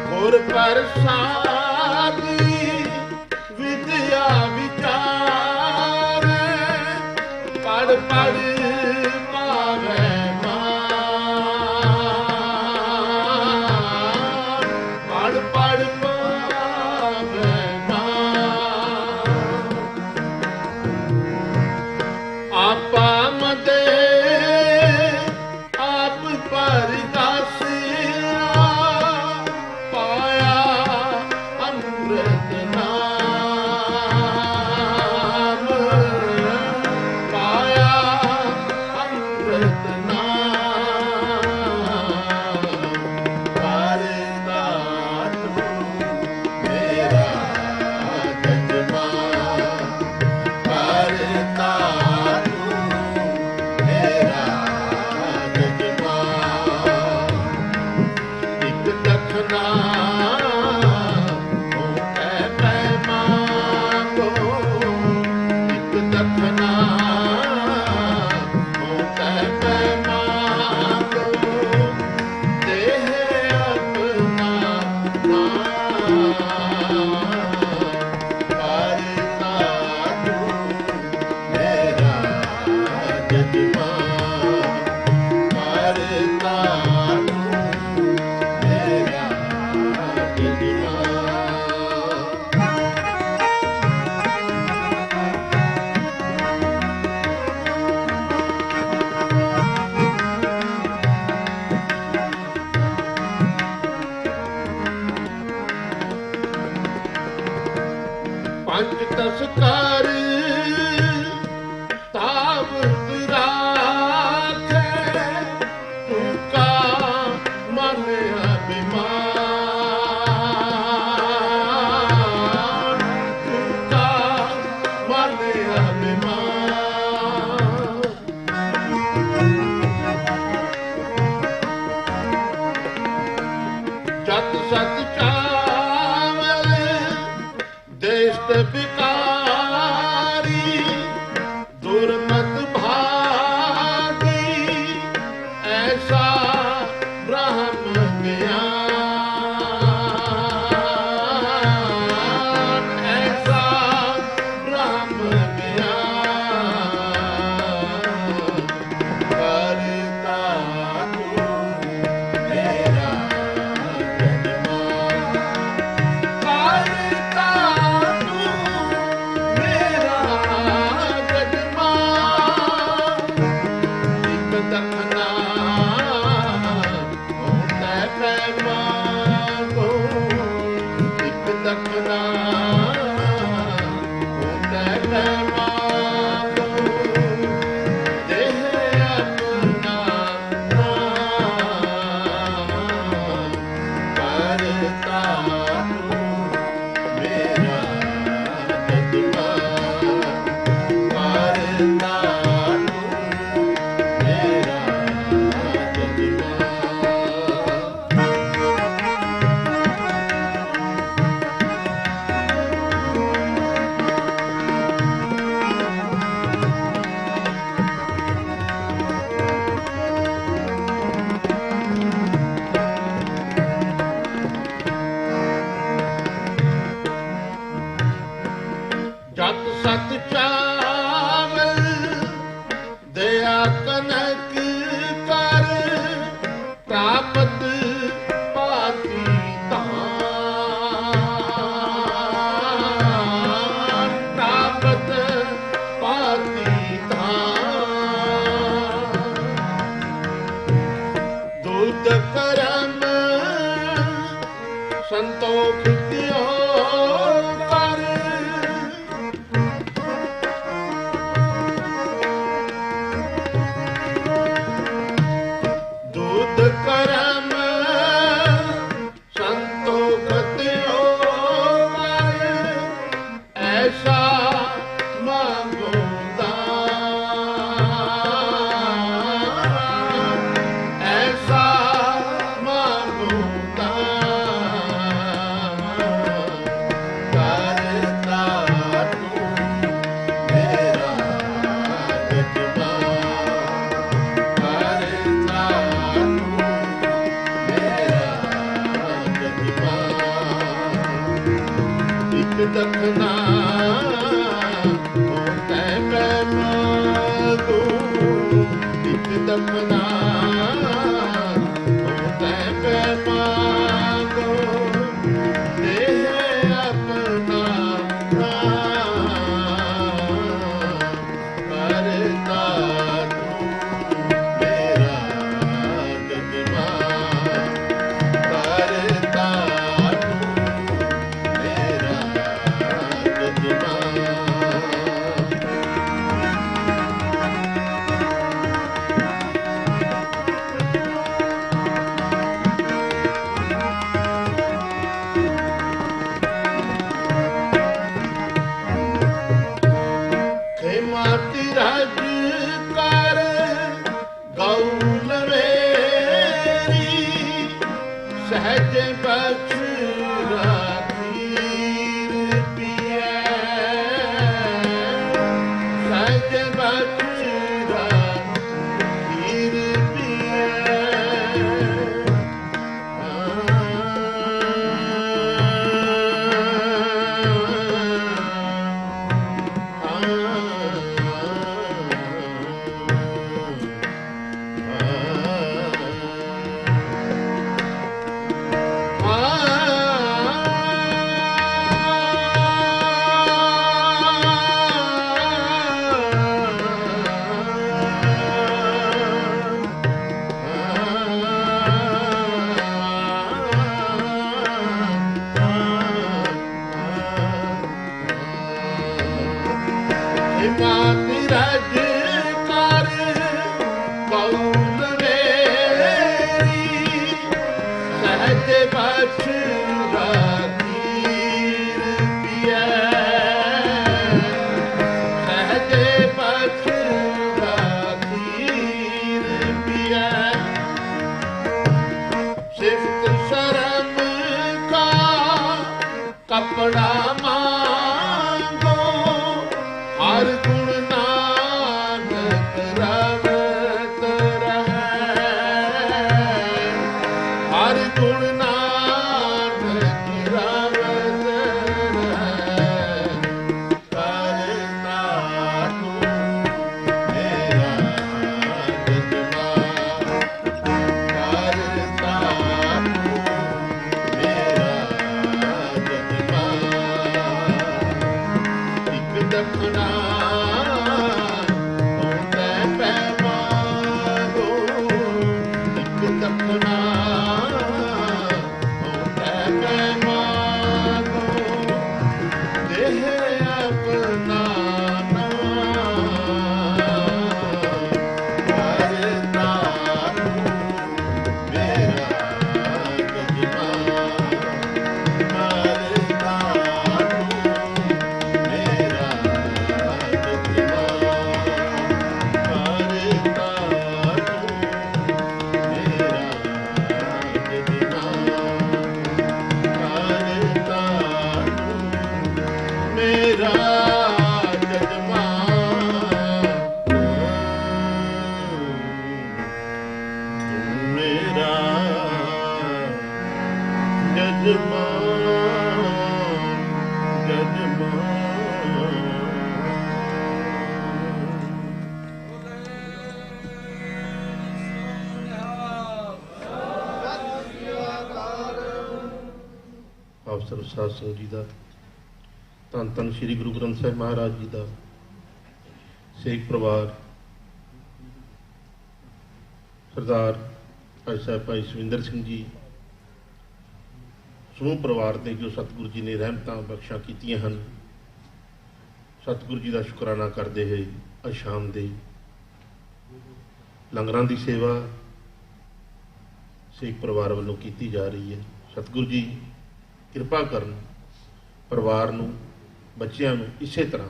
ਗੁਰ ਪ੍ਰਸਾਦੀ ਵਿਦਿਆ ਵਿਚਾਰ ਪੜ ਪੜ ਕਨਕ ਕਰ ਪ੍ਰਾਪਤ ਪਾਤੀ ਧਾਨ, ਪ੍ਰਾਪਤ ਪਾਤੀ ਧਾਨ। ਦੁੱਧ ਕਰਮ ਸੰਤੋਖ ਕਿਉ ਕਰ, ਦੁੱਧ ਕਰਮ ਸੰਤੋਖ ਕਿਉ ਕਰ, ਐਸਾ ਮੰਗੋ ਦਾਨ, ਐਸਾ ਮੰਗੋ ਦਾਨ। ਕਰਤਾ ਤੂੰ ਮੇਰਾ ਜਜਮਾਨ, ਕਰਤਾ ਤੂੰ ਮੇਰਾ ਜਜਮਾਨ। ਇੱਕ ਦਖਨਾ ਹੋ ਤੈ ਮੈਂ ਮਾਂਗੂ, ਇੱਕ ਦਖਨਾ ਹੋ ਤੈ ਮੈਂ ਮਾਂਗੂ। ਦੇਹ ਆਪਣਾ ਕਰਤਾ ਤੂੰ ਮੇਰਾ ਜਜਮਾਨ, ਕਰਤਾ ਤੂੰ ਮੇਰਾ ਜਜਮਾਨ। ਖੇਮਾਤੀ ਰਾਜ ਕਰ ਗਊ ਲਵੇਰੀ, ਸਹਿਜ ਬਖਸ਼ ਰਾਖੀਰ ਪੀਐ, ਸਹਿਜ ਬਖਸ਼ ਰਾਖੀਰ ਪੀਐ। ਮਾਤੀ ਰਾਜ ਕਰ ਗਊ ਲਵੇਰੀ, ਸਹਿਜ ਬਖਸ਼ ਰਾਖੀਰ ਪੀਐ, ਸਹਿਜ ਬਖਸ਼ ਰਾਖੀਰ ਪੀਐ। ਸਿਫਤ ਸ਼ਰਮ ਕਾ ਕਪੜਾ ਮਾਂਗੋ, ਹਰ ਗੁਣ ਨਾਨਕ ਰਵਤ ਰਹੈ, ਹਰ ਗੁਣ ਨਾਨਕ ਰਵਤ ਰਹੈ। ਕਰਤਾ ਤੂੰ ਮੇਰਾ ਜਜਮਾਨ, ਕਰਤਾ ਤੂੰ ਮੇਰਾ ਜਜਮਾਨ। ਆਪ ਸਰਬ ਸਾਧ ਸੰਗਤ ਜੀ ਦਾ, ਧੰਨ ਧੰਨ ਸ੍ਰੀ ਗੁਰੂ ਗ੍ਰੰਥ ਸਾਹਿਬ ਮਹਾਰਾਜ ਜੀ ਦਾ, ਸਿੱਖ ਪਰਿਵਾਰ, ਸਰਦਾਰ ਭਾਈ ਸਾਹਿਬ ਭਾਈ ਸਵਿੰਦਰ ਸਿੰਘ ਜੀ, ਸਮੂਹ ਪਰਿਵਾਰ ਦੇ ਜੋ ਸਤਿਗੁਰੂ ਜੀ ਨੇ ਰਹਿਮਤਾਂ ਬਖਸ਼ਾਂ ਕੀਤੀਆਂ ਹਨ, ਸਤਿਗੁਰੂ ਜੀ ਦਾ ਸ਼ੁਕਰਾਨਾ ਕਰਦੇ ਹੋਏ ਅੱਜ ਸ਼ਾਮ ਦੇ ਲੰਗਰਾਂ ਦੀ ਸੇਵਾ ਸਿੱਖ ਪਰਿਵਾਰ ਵੱਲੋਂ ਕੀਤੀ ਜਾ ਰਹੀ ਹੈ। ਸਤਿਗੁਰੂ ਜੀ ਕਿਰਪਾ ਕਰਨ, ਪਰਿਵਾਰ ਨੂੰ, ਬੱਚਿਆਂ ਨੂੰ ਇਸੇ ਤਰ੍ਹਾਂ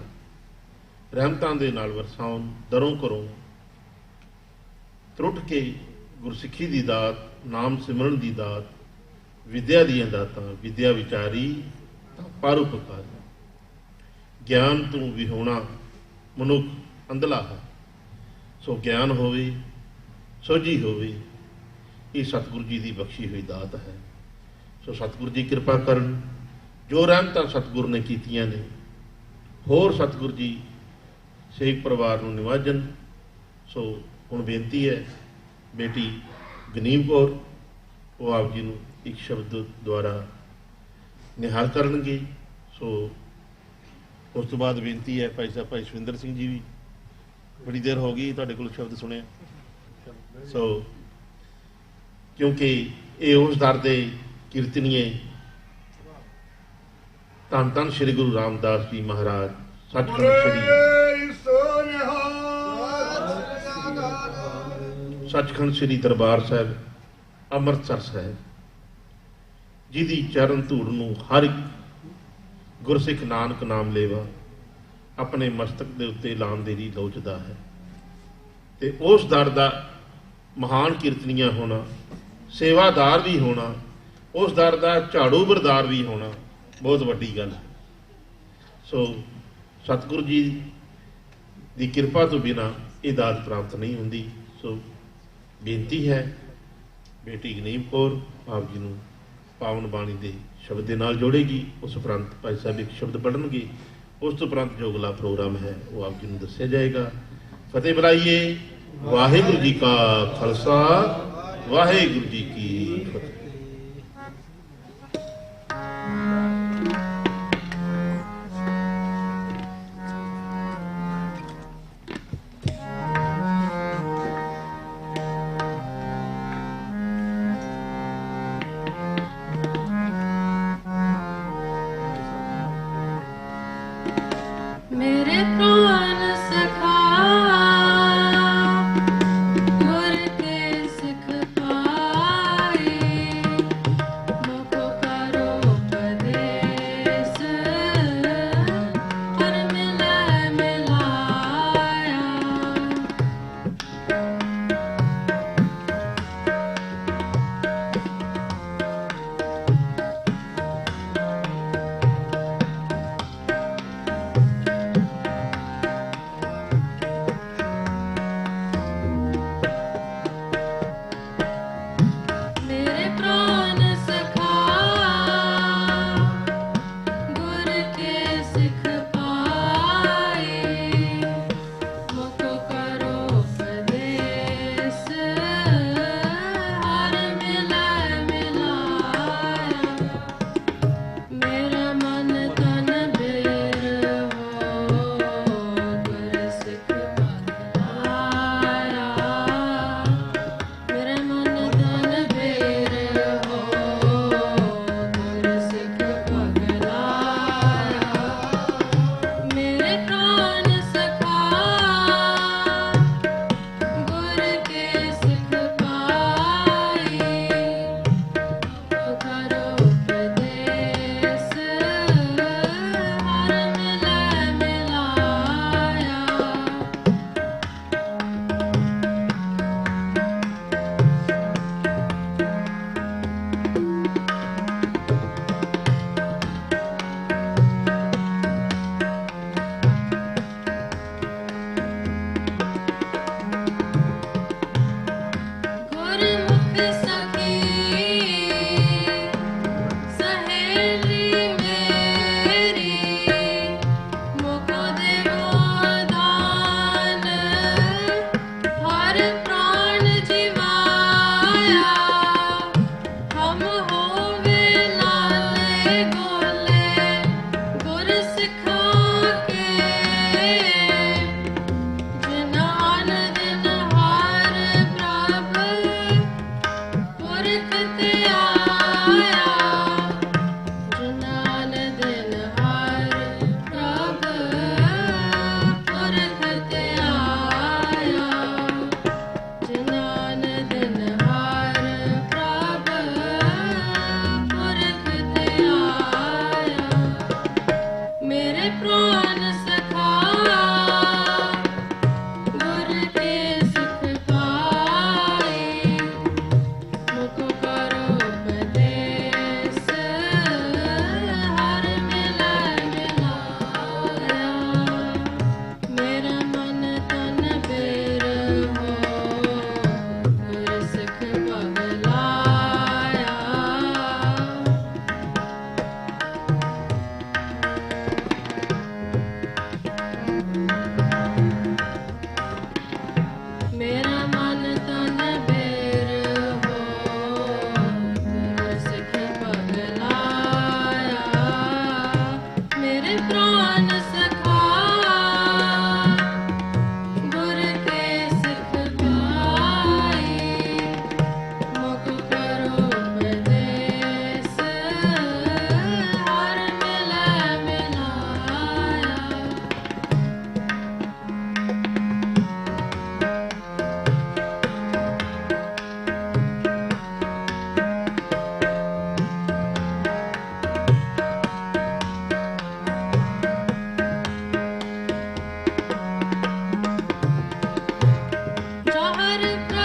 ਰਹਿਮਤਾਂ ਦੇ ਨਾਲ ਵਰਸਾਉਣ, ਦਰੋਂ ਘਰੋਂ ਤਰੁੱਟ ਕੇ ਗੁਰਸਿੱਖੀ ਦੀ ਦਾਤ, ਨਾਮ ਸਿਮਰਨ ਦੀ ਦਾਤ, ਵਿਦਿਆ ਦੀਆਂ ਦਾਤਾਂ, ਵਿਦਿਆ ਵਿਚਾਰੀ ਤਾਂ ਪਰਉਪਕਾਰ, ਗਿਆਨ ਤੋਂ ਵਿਹੋਣਾ ਮਨੁੱਖ ਅੰਧਲਾ ਹੈ, ਸੋ ਗਿਆਨ ਹੋਵੇ, ਸੋਝੀ ਹੋਵੇ, ਇਹ ਸਤਿਗੁਰੂ ਜੀ ਦੀ ਬਖਸ਼ੀ ਹੋਈ ਦਾਤ ਹੈ। ਸੋ ਸਤਿਗੁਰੂ ਜੀ ਕਿਰਪਾ ਕਰਨ, ਜੋ ਰਹਿਮਤਾਂ ਸਤਿਗੁਰੂ ਨੇ ਕੀਤੀਆਂ ਨੇ, ਹੋਰ ਸਤਿਗੁਰੂ ਜੀ ਸਿੱਖ ਪਰਿਵਾਰ ਨੂੰ ਨਿਵਾਜਣ। ਸੋ ਹੁਣ ਬੇਨਤੀ ਹੈ, ਬੇਟੀ ਗਨੀਮ ਕੌਰ ਉਹ ਆਪ ਜੀ ਨੂੰ ਇੱਕ ਸ਼ਬਦ ਦੁਆਰਾ ਨਿਹਾਲ ਕਰਨਗੇ। ਸੋ ਉਸ ਤੋਂ ਬਾਅਦ ਬੇਨਤੀ ਹੈ ਭਾਈ ਸਾਹਿਬ ਭਾਈ ਸਵਿੰਦਰ ਸਿੰਘ ਜੀ ਵੀ, ਬੜੀ ਦੇਰ ਹੋ ਗਈ ਤੁਹਾਡੇ ਕੋਲ ਸ਼ਬਦ ਸੁਣਿਆ। ਸੋ ਕਿਉਂਕਿ ਇਹ ਉਸ ਦਰ ਦੇ ਕੀਰਤਨੀਏ ਧੰਨ ਧੰਨ ਸ੍ਰੀ ਗੁਰੂ ਰਾਮਦਾਸ ਜੀ ਮਹਾਰਾਜ ਸੱਚਖੰਡ ਸ੍ਰੀ ਦਰਬਾਰ ਸਾਹਿਬ ਅੰਮ੍ਰਿਤਸਰ ਸਾਹਿਬ, ਜਿਹਦੀ ਚਰਨ ਧੂੜ ਨੂੰ ਹਰ ਇੱਕ ਗੁਰਸਿੱਖ ਨਾਨਕ ਨਾਮ ਲੇਵਾ ਆਪਣੇ ਮਸਤਕ ਦੇ ਉੱਤੇ ਲਾਉਣ ਦੇ ਲਈ ਲੋਚਦਾ ਹੈ, ਤੇ ਉਸ ਦਰ ਦਾ ਮਹਾਨ ਕੀਰਤਨੀਆ ਹੋਣਾ, ਸੇਵਾਦਾਰ ਵੀ ਹੋਣਾ, ਉਸ ਦਰ ਦਾ ਝਾੜੂ ਬਰਦਾਰ ਵੀ ਹੋਣਾ ਬਹੁਤ ਵੱਡੀ ਗੱਲ ਹੈ। ਸੋ ਸਤਿਗੁਰੂ ਜੀ ਦੀ ਕਿਰਪਾ ਤੋਂ ਬਿਨਾਂ ਇਹ ਦਾਤ ਪ੍ਰਾਪਤ ਨਹੀਂ ਹੁੰਦੀ। ਸੋ ਬੇਨਤੀ ਹੈ, ਬੇਟੀ ਗਨੀਮ ਕੌਰ ਆਪ ਜੀ ਨੂੰ ਪਾਵਨ ਬਾਣੀ ਦੇ ਸ਼ਬਦ ਦੇ ਨਾਲ ਜੋੜੇਗੀ। ਉਸ ਉਪਰੰਤ ਭਾਈ ਸਾਹਿਬ ਇੱਕ ਸ਼ਬਦ ਪੜ੍ਹਨਗੇ। ਉਸ ਤੋਂ ਉਪਰੰਤ ਜੋ ਅਗਲਾ ਪ੍ਰੋਗਰਾਮ ਹੈ ਉਹ ਆਪ ਜੀ ਨੂੰ ਦੱਸਿਆ ਜਾਏਗਾ। ਫਤਿਹ ਬੁਲਾਈਏ। ਵਾਹਿਗੁਰੂ ਜੀ ਕਾ ਖਾਲਸਾ, ਵਾਹਿਗੁਰੂ ਜੀ ਕੀ ਫਤਿਹ। मेरे प्राण सखा गुर के सिख पाए,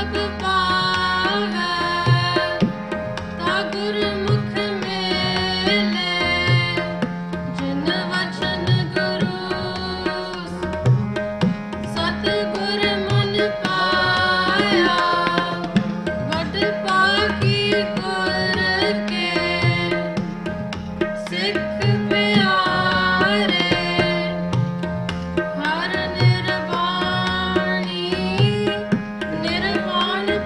ਪ੍ਰਭ ਪਾਵੈ, ਤਾ ਗੁਰਮੁਖ ਮੇਲੇ, ਜਿਨ ਵਚਨ ਗੁਰੂ ਸਤਿਗੁਰ ਮਨ ਪਾਇਆ, ਵਡ ਪਾਕੀ ਗੁਰ ਕੇ ਸਿੱਖ ਪਿਆਰੇ, ਹਰ ਨਿਰਵਾਣੀ ਨਿਰਵਾਣ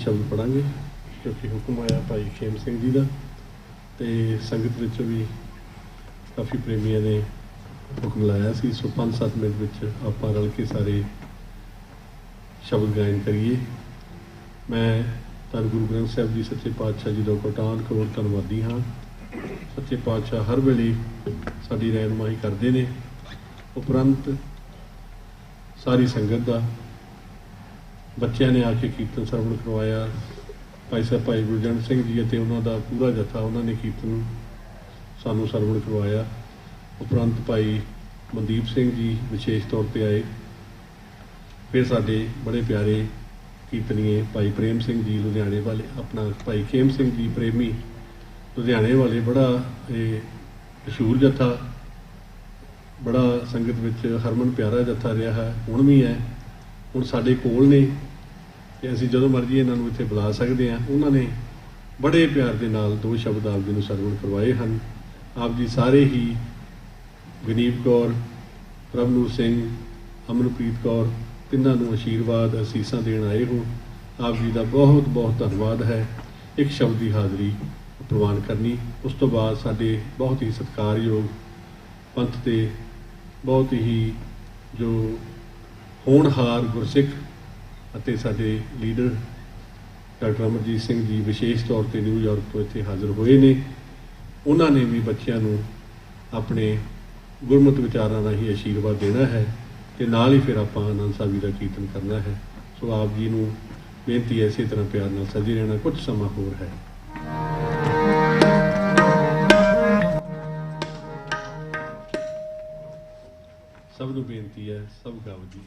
ਸ਼ਬਦ ਪੜਾਂਗੇ ਕਿਉਂਕਿ ਹੁਕਮ ਆਇਆ ਭਾਈ ਖੇਮ ਸਿੰਘ ਜੀ ਦਾ, ਤੇ ਸੰਗਤ ਵਿੱਚੋਂ ਵੀ ਕਾਫੀ ਪ੍ਰੇਮੀਆਂ ਨੇ ਹੁਕਮ ਲਾਇਆ ਸੀ। ਸੋ 5-7 ਮਿੰਟ ਵਿੱਚ ਆਪਾਂ ਰਲ ਕੇ ਸਾਰੇ ਸ਼ਬਦ ਗਾਇਨ ਕਰੀਏ। ਮੈਂ ਧੰਨ ਗੁਰੂ ਗ੍ਰੰਥ ਸਾਹਿਬ ਜੀ ਸੱਚੇ ਪਾਤਸ਼ਾਹ ਜੀ ਦਾ ਕੋਟਾਨ ਕਰੋੜ ਧੰਨਵਾਦੀ ਹਾਂ। ਸੱਚੇ ਪਾਤਸ਼ਾਹ ਹਰ ਵੇਲੇ ਸਾਡੀ ਰਹਿਨੁਮਾਈ ਕਰਦੇ ਨੇ। ਉਪਰੰਤ ਸਾਰੀ ਸੰਗਤ ਦਾ, ਬੱਚਿਆਂ ਨੇ ਆ ਕੇ ਕੀਰਤਨ ਸਰਵਣ ਕਰਵਾਇਆ। ਭਾਈ ਸਾਹਿਬ ਭਾਈ ਗੁਰਜੰਟ ਸਿੰਘ ਜੀ ਅਤੇ ਉਹਨਾਂ ਦਾ ਪੂਰਾ ਜੱਥਾ, ਉਹਨਾਂ ਨੇ ਕੀਰਤਨ ਸਾਨੂੰ ਸਰਵਣ ਕਰਵਾਇਆ। ਉਪਰੰਤ ਭਾਈ ਮਨਦੀਪ ਸਿੰਘ ਜੀ ਵਿਸ਼ੇਸ਼ ਤੌਰ 'ਤੇ ਆਏ। ਫਿਰ ਸਾਡੇ ਬੜੇ ਪਿਆਰੇ ਕੀਰਤਨੀਏ ਭਾਈ ਪ੍ਰੇਮ ਸਿੰਘ ਜੀ ਲੁਧਿਆਣੇ ਵਾਲੇ, ਆਪਣਾ ਭਾਈ ਖੇਮ ਸਿੰਘ ਜੀ ਪ੍ਰੇਮੀ ਲੁਧਿਆਣੇ ਵਾਲੇ, ਬੜਾ ਇਹ ਮਸ਼ਹੂਰ ਜੱਥਾ, ਬੜਾ ਸੰਗਤ ਵਿੱਚ ਹਰਮਨ ਪਿਆਰਾ ਜੱਥਾ ਰਿਹਾ ਹੈ, ਹੁਣ ਵੀ ਹੈ। ਹੁਣ ਸਾਡੇ ਕੋਲ ਨੇ ਅਤੇ ਅਸੀਂ ਜਦੋਂ ਮਰਜ਼ੀ ਇਹਨਾਂ ਨੂੰ ਇੱਥੇ ਬੁਲਾ ਸਕਦੇ ਹਾਂ। ਉਹਨਾਂ ਨੇ ਬੜੇ ਪਿਆਰ ਦੇ ਨਾਲ 2 ਸ਼ਬਦ ਆਪ ਜੀ ਨੂੰ ਸਰਵਣ ਕਰਵਾਏ ਹਨ। ਆਪ ਜੀ ਸਾਰੇ ਹੀ ਗਨੀਪ ਕੌਰ, ਪ੍ਰਭਨੂਰ ਸਿੰਘ, ਅਮਨਪ੍ਰੀਤ ਕੌਰ, ਤਿੰਨਾਂ ਨੂੰ ਆਸ਼ੀਰਵਾਦ ਅਸੀਸਾਂ ਦੇਣ ਆਏ ਹੋ। ਆਪ ਜੀ ਦਾ ਬਹੁਤ ਬਹੁਤ ਧੰਨਵਾਦ ਹੈ। ਇੱਕ ਸ਼ਬਦ ਦੀ ਹਾਜ਼ਰੀ ਪ੍ਰਵਾਨ ਕਰਨੀ। ਉਸ ਤੋਂ ਬਾਅਦ ਸਾਡੇ ਬਹੁਤ ਹੀ ਸਤਿਕਾਰਯੋਗ ਪੰਥ ਦੇ ਬਹੁਤ ਹੀ ਜੋ ਹੋਣਹਾਰ ਗੁਰਸਿੱਖ ਅਤੇ ਸਾਡੇ ਲੀਡਰ ਡਾਕਟਰ ਅਮਰਜੀਤ ਸਿੰਘ ਜੀ ਵਿਸ਼ੇਸ਼ ਤੌਰ 'ਤੇ ਨਿਊਯਾਰਕ ਤੋਂ ਇੱਥੇ ਹਾਜ਼ਰ ਹੋਏ ਨੇ। ਉਹਨਾਂ ਨੇ ਵੀ ਬੱਚਿਆਂ ਨੂੰ ਆਪਣੇ ਗੁਰਮਤਿ ਵਿਚਾਰਾਂ ਨਾਲ ਹੀ ਆਸ਼ੀਰਵਾਦ ਦੇਣਾ ਹੈ ਅਤੇ ਨਾਲ ਹੀ ਫਿਰ ਆਪਾਂ ਆਨੰਦ ਸਾਹਿਬ ਜੀ ਦਾ ਕੀਰਤਨ ਕਰਨਾ ਹੈ। ਸੋ ਆਪ ਜੀ ਨੂੰ ਬੇਨਤੀ ਹੈ ਇਸੇ ਤਰ੍ਹਾਂ ਪਿਆਰ ਨਾਲ ਸੱਜੇ ਰਹਿਣਾ। ਕੁਝ ਸਮਾਂ ਹੋਰ ਹੈ। ਸਭ ਨੂੰ ਬੇਨਤੀ ਹੈ, ਸਭ ਗਾਓ ਜੀ।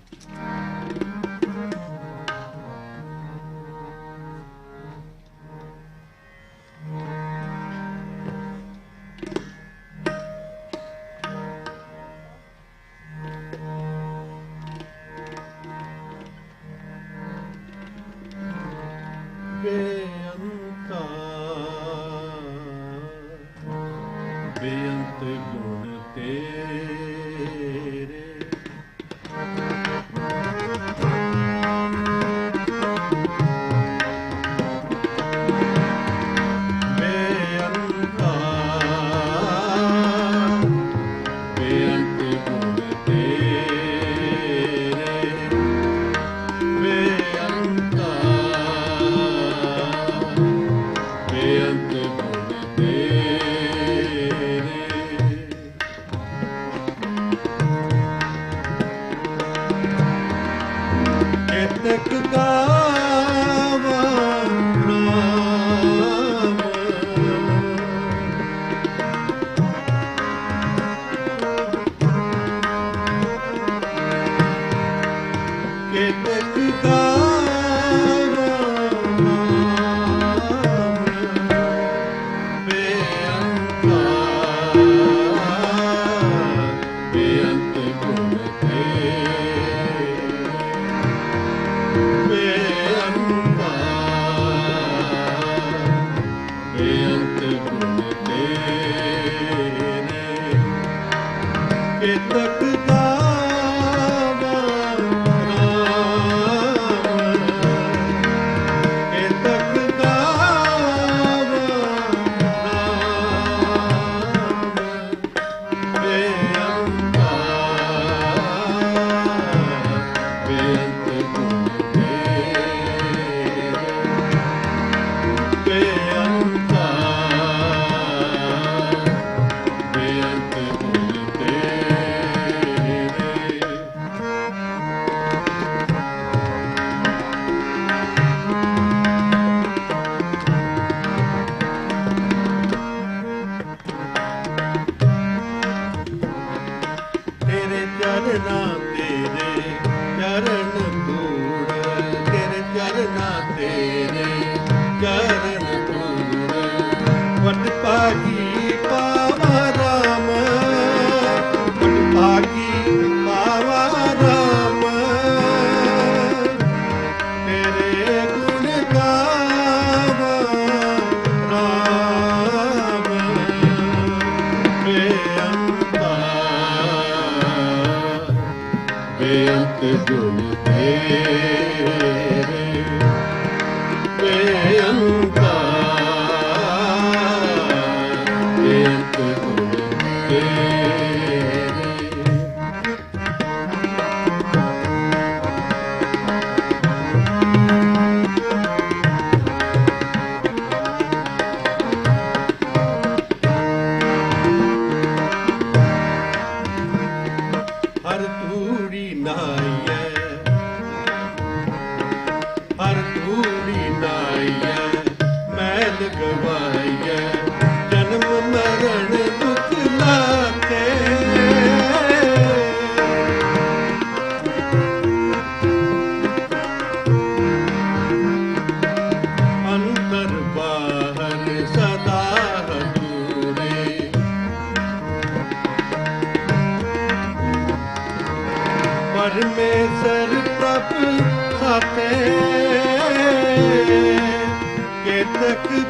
ਬੇਅੰਤਾ ਬੇਅੰਤ ਗੁਣ ਤੇਰੇ, ਬੇਅੰਤਾ ਬੇਅੰਤ ਗੁਣ ਤੇਰੇ, ਬੇਅੰਤਾ ਬੇਅੰਤ ਗੁਣ ਤੇਰੇ। ਕਿਤਕ ਗਾਵਾਂ ਨਾਮ, ਕਿਤਕ ਗਾਵਾਂ ਨਾਮ,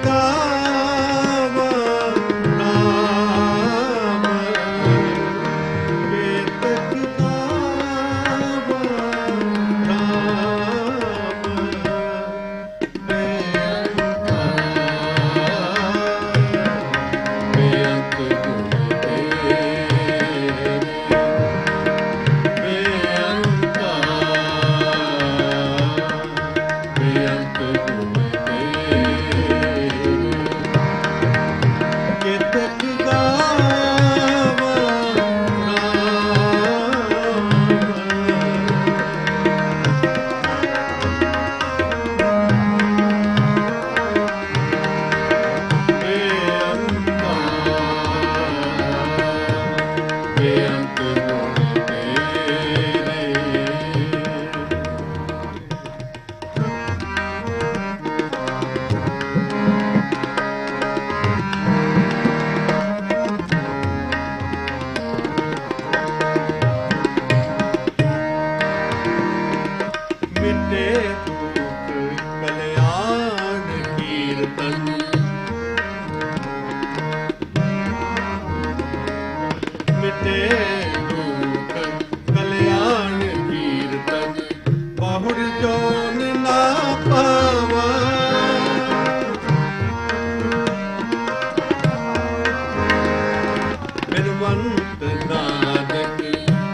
ਗਾਵਾਂ ਨਾਮ ਕੇਤਕ ਗਾਵਾਂ ਨਾਮ ਬੇਅੰਤਾ ਬੇਅੰਤ ਗੁਣ ਤੇਰੇ ਬੇਅੰਤਾ ਬੇਅੰਤ ਗੁਣ ਤੇਰੇ ਕੇਤਕ ਗਾਵਾਂ ਨਾਮ ਬੇਅੰਤਾ ਬੇਅੰਤ ਗੁਣ ਤੇਰੇ ਮਿਟੇ ਦੁਖ ਕਲਿਆਣ ਕੀਰਤਨ ਮਿਟੇ ਦੁਖ ਕਲਿਆਣ ਕੀਰਤਨ ਬਹੁੜ ਜੋਨ ਨਾ ਪਾਵਾਂ ਬਿਰਵੰਤ ਨਾਨਕ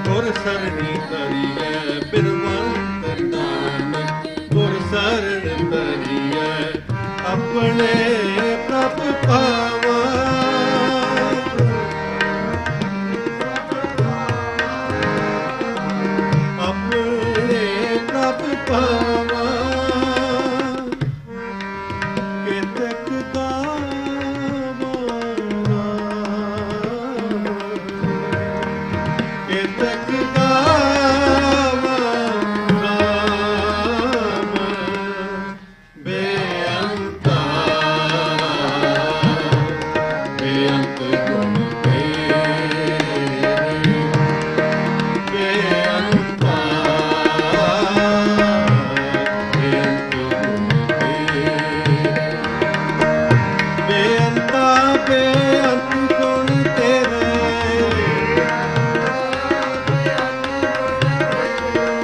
ਗੁਰ ਸਰਣੀ ਕਰੀਐ ਬਿਰਵੰਤ ਨਾਨਕ ਗੁਰ ਸਰਣ ਕਰੀਐ ਆਪਣੇ ਪ੍ਰਭ ਪਾਵਾਂ ਆਪਣੇ ਪ੍ਰਭ ਪਾਵਾਂ ਕੇਤਕ ਗਾਵਾਂ ਨਾਮ ਕੇਤਕ ਗਾਵਾਂ ਨਾਮ ਬੇਅੰਤਾ ਬੇਅੰਤ ਗੁਣ ਤੇਰੇ ਬੇਅੰਤਾ ਬੇਅੰਤ ਗੁਣ ਤੇਰੇ ਬੇਅੰਤਾ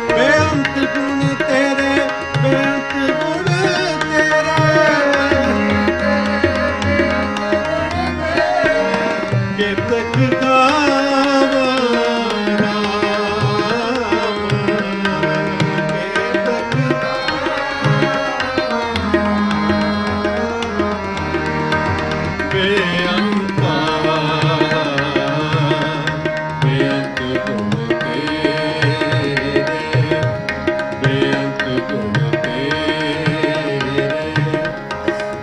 ਬੇਅੰਤ ਗੁਣ ਤੇਰੇ ਬੇਅੰਤ ਗੁਣ ਤੇਰੇ ਬੇਅੰਤ ਗੁਣ ਤੇਰੇ ਕੇਤਕ ਗਾਵਾਂ ਨਾਮ ਕੇਤਕ ਬੇਅੰਤਾ ਬੇਅੰਤ ਗੁਣ ਤੇਰੇ ਬੇਅੰਤ ਗੁਣ ਤੇਰੇ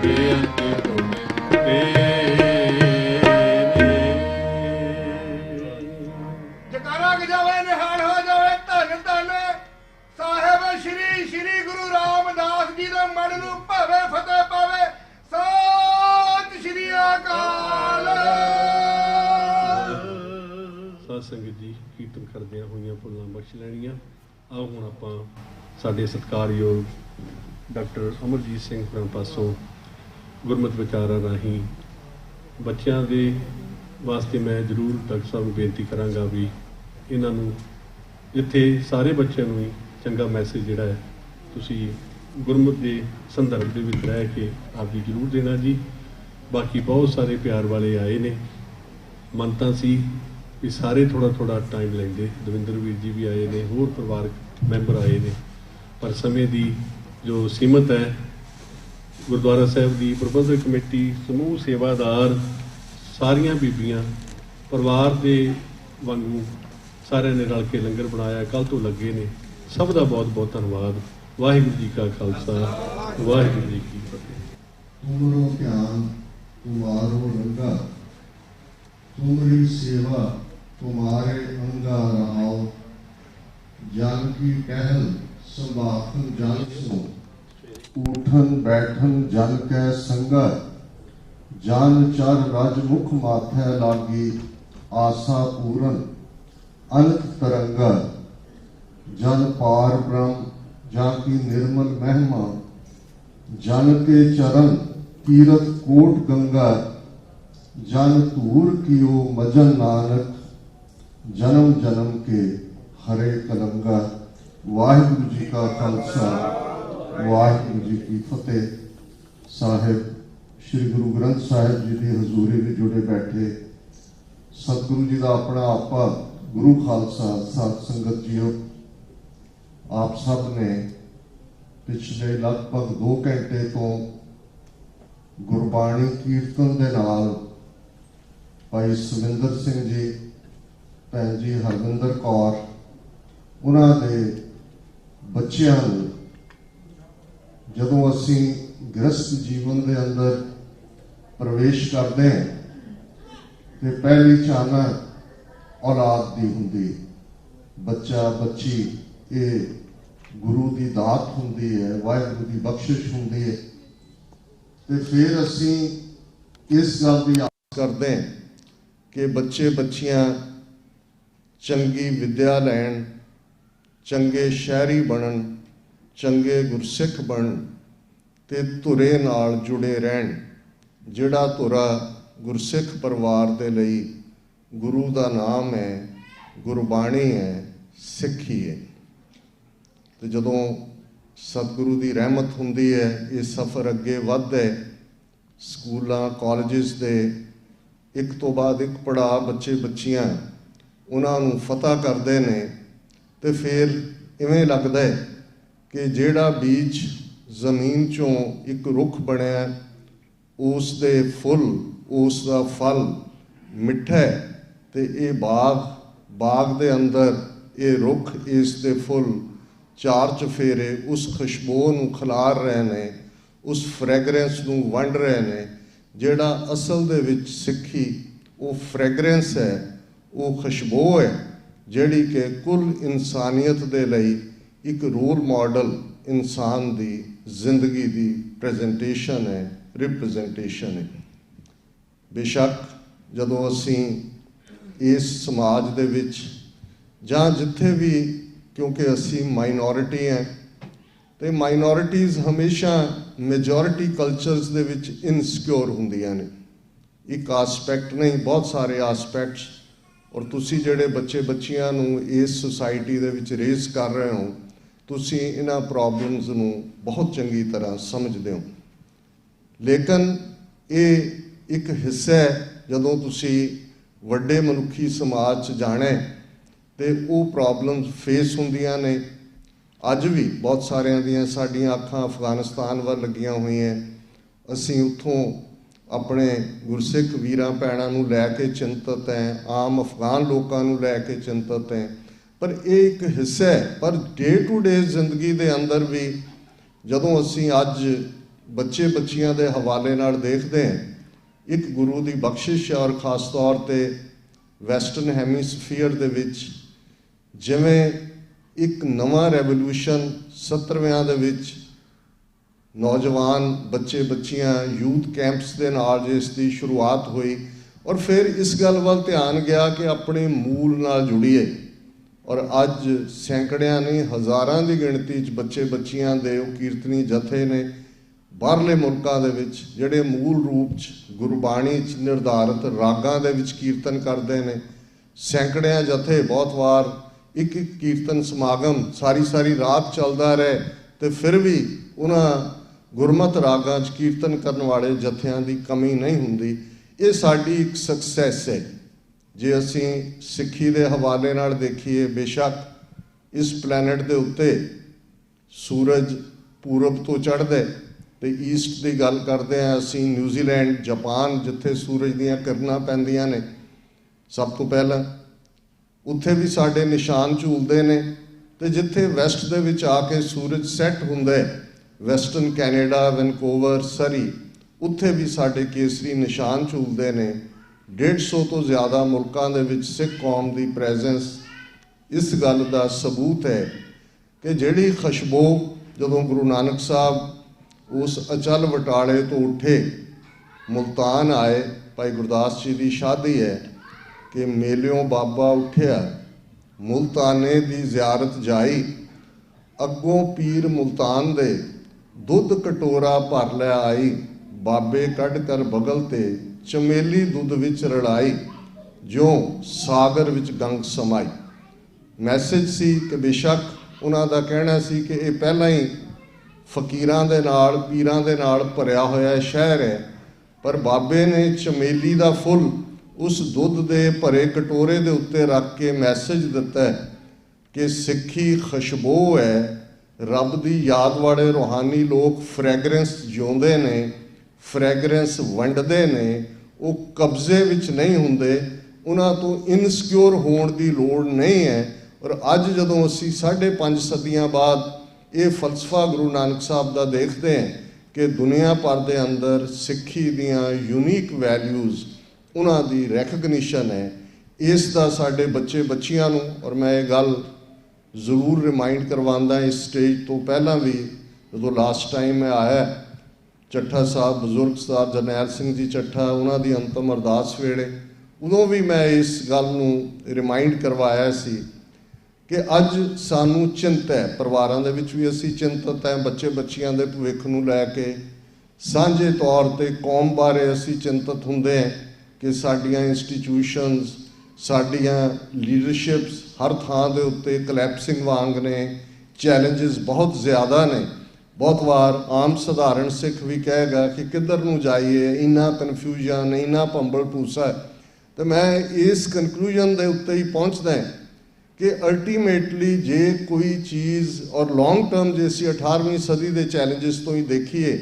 ਬੇਅੰਤ ਗੁਣ ਤੇਰੇ ਜਕਾਰਾ ਗਜਾਵੇ ਨਿਹਾਲ ਹੋ ਜਾਵੇ ਧੰਨ ਧੰਨ ਸਾਹਿਬ ਸ਼੍ਰੀ ਗੁਰੂ ਰਾਮਦਾਸ ਜੀ ਦੇ ਮਨ ਨੂੰ ਭਾਵੇ ਫਤਿਹ ਪਾਵੇ ਸਤਿ ਸ਼੍ਰੀ ਅਕਾਲ। ਸਾਧ ਸੰਗਤ ਜੀ ਕੀਰਤਨ ਕਰਦਿਆਂ ਹੋਈਆਂ ਭੁੱਲਾਂ ਬਖਸ਼ ਲੈਣੀਆਂ। ਆਓ ਹੁਣ ਆਪਾਂ ਸਾਡੇ ਸਤਿਕਾਰਯੋਗ ਡਾਕਟਰ ਅਮਰਜੀਤ ਸਿੰਘ ਹੋਰਾਂ ਪਾਸੋਂ ਗੁਰਮਤਿ ਵਿਚਾਰਾਂ ਰਾਹੀਂ ਬੱਚਿਆਂ ਦੇ ਵਾਸਤੇ ਮੈਂ ਜ਼ਰੂਰ ਡਾਕਟਰ ਸਾਹਿਬ ਨੂੰ ਬੇਨਤੀ ਕਰਾਂਗਾ ਵੀ ਇਹਨਾਂ ਨੂੰ ਜਿੱਥੇ ਸਾਰੇ ਬੱਚਿਆਂ ਨੂੰ ਹੀ ਚੰਗਾ ਮੈਸੇਜ ਜਿਹੜਾ ਹੈ ਤੁਸੀਂ ਗੁਰਮਤਿ ਦੇ ਸੰਦਰਭ ਦੇ ਵਿੱਚ ਰਹਿ ਕੇ ਆਪ ਜੀ ਜ਼ਰੂਰ ਦੇਣਾ ਜੀ। ਬਾਕੀ ਬਹੁਤ ਸਾਰੇ ਪਿਆਰ ਵਾਲੇ ਆਏ ਨੇ, ਮਨ ਤਾਂ ਸੀ ਵੀ ਸਾਰੇ ਥੋੜਾ ਟਾਈਮ ਲੈਂਦੇ, ਦਵਿੰਦਰ ਵੀਰ ਜੀ ਵੀ ਆਏ ਨੇ, ਹੋਰ ਪਰਿਵਾਰਕ ਮੈਂਬਰ ਆਏ ਨੇ, ਪਰ ਸਮੇਂ ਦੀ ਜੋ ਸੀਮਤ ਹੈ ਗੁਰਦੁਆਰਾ ਸਾਹਿਬ ਦੀ ਪ੍ਰਬੰਧਕ ਕਮੇਟੀ, ਸਮੂਹ ਸੇਵਾਦਾਰ, ਸਾਰੀਆਂ ਬੀਬੀਆਂ ਪਰਿਵਾਰ ਦੇ ਵਾਂਗੂ ਸਾਰਿਆਂ ਨੇ ਰਲ ਕੇ ਲੰਗਰ ਬਣਾਇਆ, ਕੱਲ੍ਹ ਤੋਂ ਲੱਗੇ ਨੇ। ਸਭ ਦਾ ਬਹੁਤ ਬਹੁਤ ਧੰਨਵਾਦ। ਵਾਹਿਗੁਰੂ ਜੀ ਕਾ ਖਾਲਸਾ, ਵਾਹਿਗੁਰੂ ਜੀ ਕੀ ਫਤਿਹ। तुमरो ध्यान तुम्हारो रंगा, तुमरी सेवा तुम्हारे अंगा रहाओ। जल की टहल संभाखन जल सो, उठन बैठन जल कै संगा। जन चर रज मुख माथे लागी, आसा पूरन अनंत तरंगा। जन पार ब्रह्म जाकी निर्मल महिमा, जन के चरण तीरथ कोट गंगा जन धूर कियो मजन नानक जन्म जन्म के हरे कलंगा। वाहिगुरु जी का खालसा वाहिगुरु जी की फतेह। साहिब श्री गुरु ग्रंथ साहिब जी की हजूरी में जुड़े बैठे सतगुरु जी का अपना आपा गुरु खालसा साध संगत जीओ, आप सब ने पिछले लगभग 2 घंटे तो गुरबाणी कीर्तन दे नाल भाई सुविंदर सिंह जी, भैन जी हरविंदर कौर, उन्होंने बच्चों जदों असी गृहस्थ जीवन के अंदर प्रवेश करते हैं तो पहली चानक औलाद की होंगी। बच्चा बच्ची ये गुरु की दात होंगी है, वाहिगुरु की बख्शिश होंगी है। तो फिर असी इस गल की आस करते हैं कि बच्चे बच्चियां चंगी विद्या लैन, चंगे शहरी बनन, चंगे गुरसिख बनन ते धुरे नाल जुड़े रहन। जिहड़ा धुरा गुरसिख परिवार दे लई गुरु का नाम है, गुरबाणी है, सिक्खी है। तो जदों सतगुरु की रहमत हुंदी है, ये सफ़र अगे वधदा है। स्कूलों कॉलेजिस दे एक तो बाद एक पढ़ा बच्चे बच्चियां उन्होंने फतह करते हैं। तो फिर इवें लगता है कि जिहड़ा बीज जमीन चों एक रुख बनया, उस दे फुल, उसका फल मिठा है। तो ये बाग दे अंदर ये रुख, इस दे फुल चार चफेरे उस खुशबू नूं खिलार रहे हैं, उस फ्रैगरेंस नूं वंड रहे हैं। जिहड़ा असल दे विच सिक्खी वो फ्रैगरेंस है, वो खुशबू है, जिहड़ी कि कुल इंसानियत दे लई एक रोल मॉडल इंसान दी जिंदगी दी प्रेजेंटेशन है, रिप्रजेंटेशन है। बेशक जदों असी इस समाज दे विच जां जिथे भी, क्योंकि असी माइनॉरिटी हैं, तो माइनॉरिटीज़ हमेशा मेजॉरिटी कल्चरस दे विच इनसिक्योर हुंदियां ने। एक आसपैक्ट नहीं, बहुत सारे आसपैक्ट्स। और तुसी जेडे बच्चे बच्चियां नूं इस सोसाइटी दे विच रेज कर रहे हो, तुसी इन्हां प्रॉब्लम्स नूं बहुत चंगी तरह समझदे हो। लेकिन ये एक हिस्सा है, जदों तुसी वड्डे मनुखी समाज च जाणे तो वो प्रॉब्लम्स फेस होंदियां ने। अज भी बहुत सारियां दियां साडियां अखां अफगानिस्तान वाल लगियां हुई हैं। असी उत्थों अपने गुरसिख वीरां भैणां नूं लैके चिंतित हैं, आम अफगान लोकां नूं लैके चिंतित हैं। पर ये एक हिस्सा है। पर डे टू डे जिंदगी दे अंदर भी जदों असी अज बच्चे बच्चियां दे हवाले नाल देखते हैं, एक गुरु की बख्शिश है। और खास तौर पर वैसटर्न हैमीस्फीयर दे विच जिवें एक नवा रेवोल्यूशन 70वें दे विच नौजवान बच्चे बच्चियां यूथ कैंप्स के नाल इसकी शुरुआत हुई। और फिर इस गल वाल ध्यान गया कि अपने मूल नाल जुड़िए। और अज सैकड़ियां नहीं, हज़ारां की गिणती बच्चे बच्चियां दे कीर्तनी जथे ने बाहरले मुल्कां दे विच जिहड़े मूल रूप च गुरबाणी च निर्धारित रागां दे विच कीर्तन करते हैं। सैकड़ियां जथे बहुत वार एक कीर्तन समागम सारी रात चलता रहे, तो फिर भी उन्हां गुरमत रागां च कीर्तन करने वाले जथियां की कमी नहीं हुंदी। ये साडी एक सक्सैस है। जे असी सिक्खी दे हवाले नाल देखिए, बेशक इस प्लैनेट दे उत्ते सूरज पूरब तो चढ़दा तो ईस्ट की गल करते हैं असी न्यूजीलैंड, जापान, जिथे सूरज दीयां किरणां पैंदियां ने, सब तो पहला उत्थे भी साडे निशान झूलते हैं। तो जिथे वैस्ट दे विच आके सूरज सैट हुंदा है, वैसटर्न कैनेडा, वैनकूवर, सरी, उत्थे भी साडे केसरी निशान झूलते हैं। 150 तो ज़्यादा मुल्कां दे विच सिख कौम की प्रेजेंस इस गल का सबूत है कि जिहड़ी खुशबू जदों गुरु नानक साहब उस अचल बटाले तो उठे, मुल्तान आए, भाई गुरदास जी की शादी है कि मेलियों बाबा उठिया, मुल्ताने की जियारत जाई, अगों पीर मुल्तान दे दुध कटोरा भर लै आई, ਬਾਬੇ ਕੱਢ ਕਰ ਬਗਲ ਤੇ ਚਮੇਲੀ ਦੁੱਧ ਵਿੱਚ ਰਲਾਈ, ਜਿਉਂ ਸਾਗਰ ਵਿੱਚ ਗੰਗ ਸਮਾਈ। ਮੈਸੇਜ ਸੀ ਕਿ ਬੇਸ਼ੱਕ ਉਹਨਾਂ ਦਾ ਕਹਿਣਾ ਸੀ ਕਿ ਇਹ ਪਹਿਲਾਂ ਹੀ ਫਕੀਰਾਂ ਦੇ ਨਾਲ, ਪੀਰਾਂ ਦੇ ਨਾਲ ਭਰਿਆ ਹੋਇਆ ਸ਼ਹਿਰ ਹੈ, ਪਰ ਬਾਬੇ ਨੇ ਚਮੇਲੀ ਦਾ ਫੁੱਲ ਉਸ ਦੁੱਧ ਦੇ ਭਰੇ ਕਟੋਰੇ ਦੇ ਉੱਤੇ ਰੱਖ ਕੇ ਮੈਸੇਜ ਦਿੱਤਾ ਕਿ ਸਿੱਖੀ ਖੁਸ਼ਬੂ ਹੈ, ਰੱਬ ਦੀ ਯਾਦ ਵਾਲੇ ਰੂਹਾਨੀ ਲੋਕ ਫ੍ਰੈਗਰੈਂਸ ਜਿਉਂਦੇ ਨੇ, ਫ੍ਰੈਗਰੈਂਸ ਵੰਡਦੇ ਨੇ, ਉਹ ਕਬਜ਼ੇ ਵਿੱਚ ਨਹੀਂ ਹੁੰਦੇ, ਉਹਨਾਂ ਤੋਂ ਇਨਸਿਕਿਉਰ ਹੋਣ ਦੀ ਲੋੜ ਨਹੀਂ ਹੈ। ਔਰ ਅੱਜ ਜਦੋਂ ਅਸੀਂ 5.5 ਸਦੀਆਂ ਬਾਅਦ ਇਹ ਫਲਸਫਾ ਗੁਰੂ ਨਾਨਕ ਸਾਹਿਬ ਦਾ ਦੇਖਦੇ ਹਾਂ ਕਿ ਦੁਨੀਆ ਭਰ ਦੇ ਅੰਦਰ ਸਿੱਖੀ ਦੀਆਂ ਯੂਨੀਕ ਵੈਲਿਊਜ਼, ਉਹਨਾਂ ਦੀ ਰੈਕਗਨੀਸ਼ਨ ਹੈ, ਇਸ ਦਾ ਸਾਡੇ ਬੱਚੇ ਬੱਚੀਆਂ ਨੂੰ, ਔਰ ਮੈਂ ਇਹ ਗੱਲ ਜ਼ਰੂਰ ਰਿਮਾਈਂਡ ਕਰਵਾਉਂਦਾ ਇਸ ਸਟੇਜ ਤੋਂ ਪਹਿਲਾਂ ਵੀ, ਜਦੋਂ ਲਾਸਟ ਟਾਈਮ ਮੈਂ ਆਇਆ ਚੱਠਾ ਸਾਹਿਬ ਬਜ਼ੁਰਗ ਸਰਦਾਰ ਜਰਨੈਲ ਸਿੰਘ ਜੀ ਚੱਠਾ, ਉਹਨਾਂ ਦੀ ਅੰਤਮ ਅਰਦਾਸ ਵੇਲੇ, ਉਦੋਂ ਵੀ ਮੈਂ ਇਸ ਗੱਲ ਨੂੰ ਰਿਮਾਈਂਡ ਕਰਵਾਇਆ ਸੀ ਕਿ ਅੱਜ ਸਾਨੂੰ ਚਿੰਤਾ ਹੈ, ਪਰਿਵਾਰਾਂ ਦੇ ਵਿੱਚ ਵੀ ਅਸੀਂ ਚਿੰਤਤ ਹੈ, ਬੱਚੇ ਬੱਚੀਆਂ ਦੇ ਭਵਿੱਖ ਨੂੰ ਲੈ ਕੇ, ਸਾਂਝੇ ਤੌਰ 'ਤੇ ਕੌਮ ਬਾਰੇ ਅਸੀਂ ਚਿੰਤਤ ਹੁੰਦੇ ਹਾਂ ਕਿ ਸਾਡੀਆਂ ਇੰਸਟੀਟਿਊਸ਼ਨਸ, ਸਾਡੀਆਂ ਲੀਡਰਸ਼ਿਪਸ ਹਰ ਥਾਂ ਦੇ ਉੱਤੇ ਕਲੈਪਸਿੰਗ ਵਾਂਗ ਨੇ, ਚੈਲੰਜਸ ਬਹੁਤ ਜ਼ਿਆਦਾ ਨੇ। ਬਹੁਤ ਵਾਰ ਆਮ ਸਧਾਰਨ ਸਿੱਖ ਵੀ ਕਹੇਗਾ ਕਿ ਕਿੱਧਰ ਨੂੰ ਜਾਈਏ, ਇੰਨਾ ਕਨਫਿਊਜ਼ਨ, ਇੰਨਾ ਭੰਬਲ ਭੂਸਾ। ਅਤੇ ਮੈਂ ਇਸ ਕਨਕਲੂਜਨ ਦੇ ਉੱਤੇ ਹੀ ਪਹੁੰਚਦਾ ਕਿ ਅਲਟੀਮੇਟਲੀ ਜੇ ਕੋਈ ਚੀਜ਼, ਔਰ ਲੌਂਗ ਟਰਮ ਜੇ ਅਸੀਂ 18ਵੀਂ ਸਦੀ ਦੇ ਚੈਲੰਜਸ ਤੋਂ ਹੀ ਦੇਖੀਏ,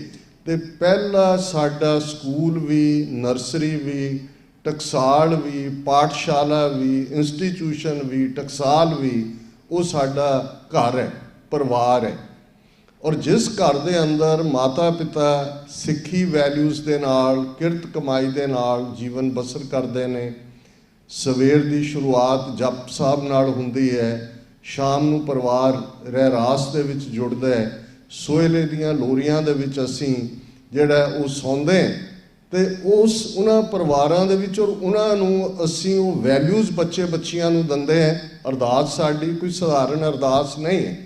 ਤੇ ਪਹਿਲਾ ਸਾਡਾ ਸਕੂਲ ਵੀ, ਨਰਸਰੀ ਵੀ, ਟਕਸਾਲ ਵੀ, ਪਾਠਸ਼ਾਲਾ ਵੀ, ਇੰਸਟੀਟਿਊਸ਼ਨ ਵੀ, ਟਕਸਾਲ ਵੀ, ਉਹ ਸਾਡਾ ਘਰ ਹੈ, ਪਰਿਵਾਰ ਹੈ। ਔਰ ਜਿਸ ਘਰ ਦੇ ਅੰਦਰ ਮਾਤਾ ਪਿਤਾ ਸਿੱਖੀ ਵੈਲਿਊਜ਼ ਦੇ ਨਾਲ, ਕਿਰਤ ਕਮਾਈ ਦੇ ਨਾਲ ਜੀਵਨ ਬਸਰ ਕਰਦੇ ਨੇ, ਸਵੇਰ ਦੀ ਸ਼ੁਰੂਆਤ ਜਪ ਸਾਹਿਬ ਨਾਲ ਹੁੰਦੀ ਹੈ, ਸ਼ਾਮ ਨੂੰ ਪਰਿਵਾਰ ਰਹਿਰਾਸ ਦੇ ਵਿੱਚ ਜੁੜਦਾ ਹੈ, ਸੋਹਲੇ ਦੀਆਂ ਲੋਰੀਆਂ ਦੇ ਵਿੱਚ ਅਸੀਂ ਜਿਹੜਾ ਉਹ ਸੌਂਦੇ, ਅਤੇ ਉਹਨਾਂ ਪਰਿਵਾਰਾਂ ਦੇ ਵਿੱਚ ਔਰ ਉਹਨਾਂ ਨੂੰ ਅਸੀਂ ਉਹ ਵੈਲਿਊਜ਼ ਬੱਚੇ ਬੱਚੀਆਂ ਨੂੰ ਦਿੰਦੇ ਹੈ। ਅਰਦਾਸ ਸਾਡੀ ਕੋਈ ਸਧਾਰਨ ਅਰਦਾਸ ਨਹੀਂ ਹੈ,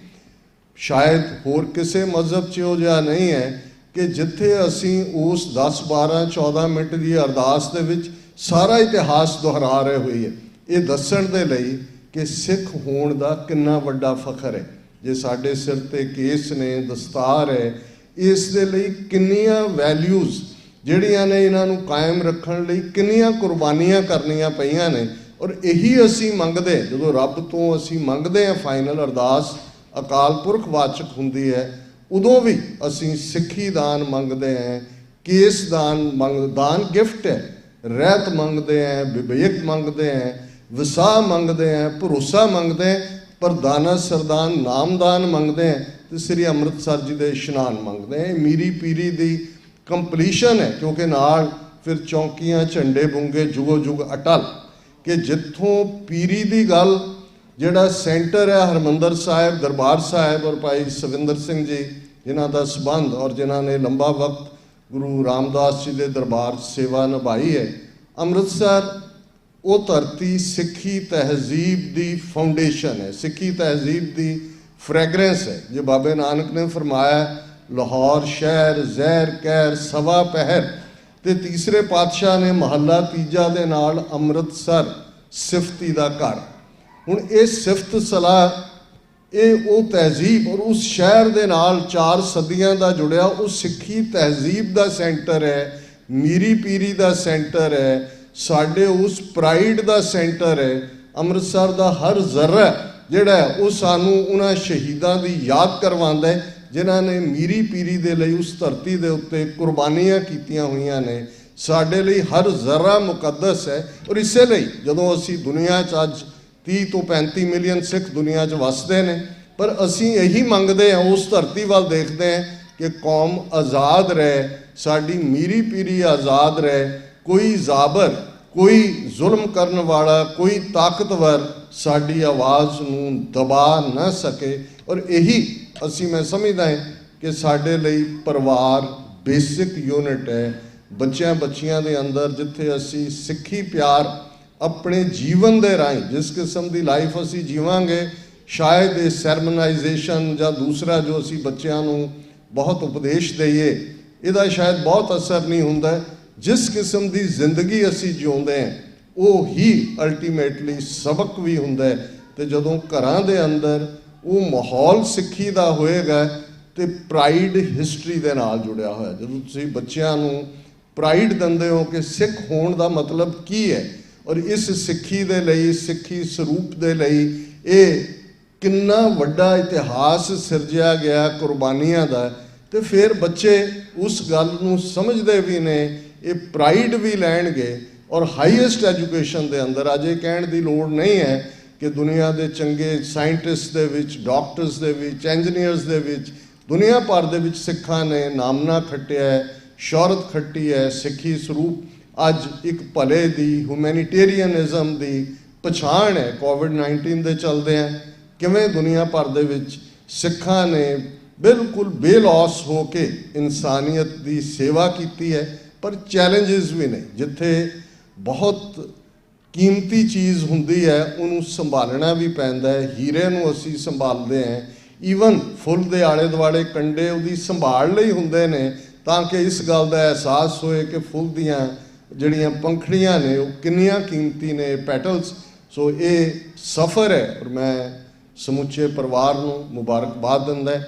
ਸ਼ਾਇਦ ਹੋਰ ਕਿਸੇ ਮਜ਼ਹਬ 'ਚ ਉਹ ਜਿਹਾ ਨਹੀਂ ਹੈ ਕਿ ਜਿੱਥੇ ਅਸੀਂ ਉਸ 10, 12, 14 ਮਿੰਟ ਦੀ ਅਰਦਾਸ ਦੇ ਵਿੱਚ ਸਾਰਾ ਇਤਿਹਾਸ ਦੁਹਰਾ ਰਹੇ ਹੋਈਏ, ਇਹ ਦੱਸਣ ਦੇ ਲਈ ਕਿ ਸਿੱਖ ਹੋਣ ਦਾ ਕਿੰਨਾ ਵੱਡਾ ਫਖਰ ਹੈ। ਜੇ ਸਾਡੇ ਸਿਰ 'ਤੇ ਕੇਸ ਨੇ, ਦਸਤਾਰ ਹੈ, ਇਸ ਦੇ ਲਈ ਕਿੰਨੀਆਂ ਵੈਲਿਊਜ਼ ਜਿਹੜੀਆਂ ਨੇ ਇਹਨਾਂ ਨੂੰ ਕਾਇਮ ਰੱਖਣ ਲਈ ਕਿੰਨੀਆਂ ਕੁਰਬਾਨੀਆਂ ਕਰਨੀਆਂ ਪਈਆਂ ਨੇ। ਔਰ ਇਹੀ ਅਸੀਂ ਮੰਗਦੇ, ਜਦੋਂ ਰੱਬ ਤੋਂ ਅਸੀਂ ਮੰਗਦੇ ਹਾਂ ਫਾਈਨਲ ਅਰਦਾਸ ਅਕਾਲ ਪੁਰਖ ਵਾਚਕ ਹੁੰਦੀ ਹੈ, ਉਦੋਂ ਵੀ ਅਸੀਂ ਸਿੱਖੀ ਦਾਨ ਮੰਗਦੇ ਹਾਂ, ਕੇਸ ਦਾਨ ਦਾਨ ਗਿਫਟ ਹੈ, ਰਹਿਤ ਮੰਗਦੇ ਹਾਂ, ਵਿਵੇਕ ਮੰਗਦੇ ਹਾਂ, ਵਿਸਾਹ ਮੰਗਦੇ ਹਾਂ, ਭਰੋਸਾ ਮੰਗਦੇ ਹਾਂ, ਪਰ ਦਾਨਾ ਸਰਦਾਨ ਨਾਮਦਾਨ ਮੰਗਦੇ ਹਾਂ, ਅਤੇ ਸ੍ਰੀ ਅੰਮ੍ਰਿਤਸਰ ਜੀ ਦੇ ਇਸ਼ਨਾਨ ਮੰਗਦੇ ਹਾਂ। ਮੀਰੀ ਪੀਰੀ ਦੀ ਕੰਪਲੀਸ਼ਨ ਹੈ, ਕਿਉਂਕਿ ਨਾਲ ਫਿਰ ਚੌਂਕੀਆਂ, ਝੰਡੇ ਬੁੰਗੇ ਜੁਗੋ ਜੁਗ ਅਟਲ, ਕਿ ਜਿੱਥੋਂ ਪੀਰੀ ਦੀ ਗੱਲ ਜਿਹੜਾ ਸੈਂਟਰ ਹੈ ਹਰਿਮੰਦਰ ਸਾਹਿਬ, ਦਰਬਾਰ ਸਾਹਿਬ, ਔਰ ਭਾਈ ਸਵਿੰਦਰ ਸਿੰਘ ਜੀ ਜਿਨ੍ਹਾਂ ਦਾ ਸੰਬੰਧ ਔਰ ਜਿਨ੍ਹਾਂ ਨੇ ਲੰਬਾ ਵਕਤ ਗੁਰੂ ਰਾਮਦਾਸ ਜੀ ਦੇ ਦਰਬਾਰ 'ਚ ਸੇਵਾ ਨਿਭਾਈ ਹੈ, ਅੰਮ੍ਰਿਤਸਰ ਉਹ ਧਰਤੀ ਸਿੱਖੀ ਤਹਿਜ਼ੀਬ ਦੀ ਫਾਊਂਡੇਸ਼ਨ ਹੈ, ਸਿੱਖੀ ਤਹਿਜ਼ੀਬ ਦੀ ਫ੍ਰੈਗਰੈਂਸ ਹੈ। ਜੇ ਬਾਬੇ ਨਾਨਕ ਨੇ ਫਰਮਾਇਆ ਲਾਹੌਰ ਸ਼ਹਿਰ ਜ਼ਹਿਰ ਕਹਿਰ ਸਵਾ ਪਹਿਰ, ਅਤੇ ਤੀਸਰੇ ਪਾਤਸ਼ਾਹ ਨੇ ਮਹੱਲਾ ਤੀਜਾ ਦੇ ਨਾਲ ਅੰਮ੍ਰਿਤਸਰ ਸਿਫਤੀ ਦਾ ਘਰ। ਹੁਣ ਇਹ ਸਿਫਤ ਸਲਾਹ, ਇਹ ਉਹ ਤਹਿਜ਼ੀਬ ਔਰ ਉਸ ਸ਼ਹਿਰ ਦੇ ਨਾਲ 4 ਸਦੀਆਂ ਦਾ ਜੁੜਿਆ ਉਹ ਸਿੱਖੀ ਤਹਿਜ਼ੀਬ ਦਾ ਸੈਂਟਰ ਹੈ, ਮੀਰੀ ਪੀਰੀ ਦਾ ਸੈਂਟਰ ਹੈ, ਸਾਡੇ ਉਸ ਪ੍ਰਾਈਡ ਦਾ ਸੈਂਟਰ ਹੈ। ਅੰਮ੍ਰਿਤਸਰ ਦਾ ਹਰ ਜ਼ਰਾ ਜਿਹੜਾ ਉਹ ਸਾਨੂੰ ਉਹਨਾਂ ਸ਼ਹੀਦਾਂ ਦੀ ਯਾਦ ਕਰਵਾਉਂਦਾ ਹੈ ਜਿਨ੍ਹਾਂ ਨੇ ਮੀਰੀ ਪੀਰੀ ਦੇ ਲਈ ਉਸ ਧਰਤੀ ਦੇ ਉੱਤੇ ਕੁਰਬਾਨੀਆਂ ਕੀਤੀਆਂ ਹੋਈਆਂ ਨੇ। ਸਾਡੇ ਲਈ ਹਰ ਜ਼ਰਾ ਮੁਕੱਦਸ ਹੈ। ਔਰ ਇਸੇ ਲਈ ਜਦੋਂ ਅਸੀਂ ਦੁਨੀਆ 'ਚ ਅੱਜ 30 ਤੋਂ 35 ਮਿਲੀਅਨ ਸਿੱਖ ਦੁਨੀਆ 'ਚ ਵਸਦੇ ਨੇ, ਪਰ ਅਸੀਂ ਇਹੀ ਮੰਗਦੇ ਹਾਂ, ਉਸ ਧਰਤੀ ਵੱਲ ਦੇਖਦੇ ਹਾਂ ਕਿ ਕੌਮ ਆਜ਼ਾਦ ਰਹੇ, ਸਾਡੀ ਮੀਰੀ ਪੀਰੀ ਆਜ਼ਾਦ ਰਹੇ, ਕੋਈ ਜ਼ਾਬਰ, ਕੋਈ ਜ਼ੁਲਮ ਕਰਨ ਵਾਲਾ, ਕੋਈ ਤਾਕਤਵਰ ਸਾਡੀ ਆਵਾਜ਼ ਨੂੰ ਦਬਾ ਨਾ ਸਕੇ। ਔਰ ਇਹੀ ਅਸੀਂ ਮੈਂ ਸਮਝਦਾ ਹਾਂ ਕਿ ਸਾਡੇ ਲਈ ਪਰਿਵਾਰ ਬੇਸਿਕ ਯੂਨਿਟ ਹੈ। ਬੱਚਿਆਂ ਬੱਚੀਆਂ ਦੇ ਅੰਦਰ ਜਿੱਥੇ ਅਸੀਂ ਸਿੱਖੀ ਪਿਆਰ ਆਪਣੇ ਜੀਵਨ ਦੇ ਰਾਹੀਂ, ਜਿਸ ਕਿਸਮ ਦੀ ਲਾਈਫ ਅਸੀਂ ਜੀਵਾਂਗੇ, ਸ਼ਾਇਦ ਇਹ ਸੈਰਮਨਾਈਜੇਸ਼ਨ ਜਾਂ ਦੂਸਰਾ ਜੋ ਅਸੀਂ ਬੱਚਿਆਂ ਨੂੰ ਬਹੁਤ ਉਪਦੇਸ਼ ਦਈਏ ਇਹਦਾ ਸ਼ਾਇਦ ਬਹੁਤ ਅਸਰ ਨਹੀਂ ਹੁੰਦਾ। ਜਿਸ ਕਿਸਮ ਦੀ ਜ਼ਿੰਦਗੀ ਅਸੀਂ ਜਿਉਂਦੇ ਹਾਂ ਉਹ ਹੀ ਅਲਟੀਮੇਟਲੀ ਸਬਕ ਵੀ ਹੁੰਦਾ। ਤੇ ਜਦੋਂ ਘਰਾਂ ਦੇ ਅੰਦਰ ਉਹ ਮਾਹੌਲ ਸਿੱਖੀ ਦਾ ਹੋਏਗਾ ਤੇ ਪ੍ਰਾਈਡ ਹਿਸਟਰੀ ਦੇ ਨਾਲ ਜੁੜਿਆ ਹੋਇਆ। ਜਦੋਂ ਤੁਸੀਂ ਬੱਚਿਆਂ ਨੂੰ ਪ੍ਰਾਈਡ ਦਿੰਦੇ ਹੋ ਕਿ ਸਿੱਖ ਹੋਣ ਦਾ ਮਤਲਬ ਕੀ ਹੈ ਔਰ ਇਸ ਸਿੱਖੀ ਦੇ ਲਈ, ਸਿੱਖੀ ਸਰੂਪ ਦੇ ਲਈ ਇਹ ਕਿੰਨਾ ਵੱਡਾ ਇਤਿਹਾਸ ਸਿਰਜਿਆ ਗਿਆ ਕੁਰਬਾਨੀਆਂ ਦਾ, ਤੇ ਫਿਰ ਬੱਚੇ ਉਸ ਗੱਲ ਨੂੰ ਸਮਝਦੇ ਵੀ ਨੇ, ਇਹ ਪ੍ਰਾਈਡ ਵੀ ਲੈਣਗੇ। ਔਰ ਹਾਈਐਸਟ ਐਜੂਕੇਸ਼ਨ ਦੇ ਅੰਦਰ ਅੱਜ ਇਹ ਕਹਿਣ ਦੀ ਲੋੜ ਨਹੀਂ ਹੈ ਕਿ ਦੁਨੀਆ ਦੇ ਚੰਗੇ ਸਾਇੰਟਿਸਟ ਦੇ ਵਿੱਚ, ਡਾਕਟਰਸ ਦੇ ਵਿੱਚ, ਇੰਜੀਨੀਅਰਸ ਦੇ ਵਿੱਚ, ਦੁਨੀਆ ਭਰ ਦੇ ਵਿੱਚ ਸਿੱਖਾਂ ਨੇ ਨਾਮਣਾ ਖੱਟਿਆ ਹੈ, ਸ਼ੌਹਰਤ ਖੱਟੀ ਹੈ। ਸਿੱਖੀ ਸਰੂਪ ਅੱਜ ਇੱਕ ਭਲੇ ਦੀ, ਹਿਊਮੈਨਿਟੇਰੀਅਨਿਜ਼ਮ ਦੀ ਪਛਾਣ ਹੈ। ਕੋਵਿਡ-19 ਦੇ ਚਲਦਿਆਂ ਕਿਵੇਂ ਦੁਨੀਆ ਭਰ ਦੇ ਵਿੱਚ ਸਿੱਖਾਂ ਨੇ ਬਿਲਕੁਲ ਬੇਲੌਸ ਹੋ ਕੇ ਇਨਸਾਨੀਅਤ ਦੀ ਸੇਵਾ ਕੀਤੀ ਹੈ। ਪਰ ਚੈਲੰਜਸ ਵੀ ਨੇ, ਜਿੱਥੇ ਬਹੁਤ ਕੀਮਤੀ ਚੀਜ਼ ਹੁੰਦੀ ਹੈ ਉਹਨੂੰ ਸੰਭਾਲਣਾ ਵੀ ਪੈਂਦਾ ਹੈ। ਹੀਰੇ ਨੂੰ ਅਸੀਂ ਸੰਭਾਲਦੇ ਹਾਂ, ਈਵਨ ਫੁੱਲ ਦੇ ਆਲੇ ਦੁਆਲੇ ਕੰਡੇ ਉਹਦੀ ਸੰਭਾਲ ਲਈ ਹੁੰਦੇ ਨੇ ਤਾਂ ਕਿ ਇਸ ਗੱਲ ਦਾ ਅਹਿਸਾਸ ਹੋਏ ਕਿ ਫੁੱਲ ਦੀਆਂ ਜਿਹੜੀਆਂ ਪੰਖੜੀਆਂ ਨੇ ਉਹ ਕਿੰਨੀਆਂ ਕੀਮਤੀ ਨੇ, ਪੈਟਲਸ। ਸੋ ਇਹ ਸਫ਼ਰ ਹੈ ਔਰ ਮੈਂ ਸਮੁੱਚੇ ਪਰਿਵਾਰ ਨੂੰ ਮੁਬਾਰਕਬਾਦ ਦਿੰਦਾ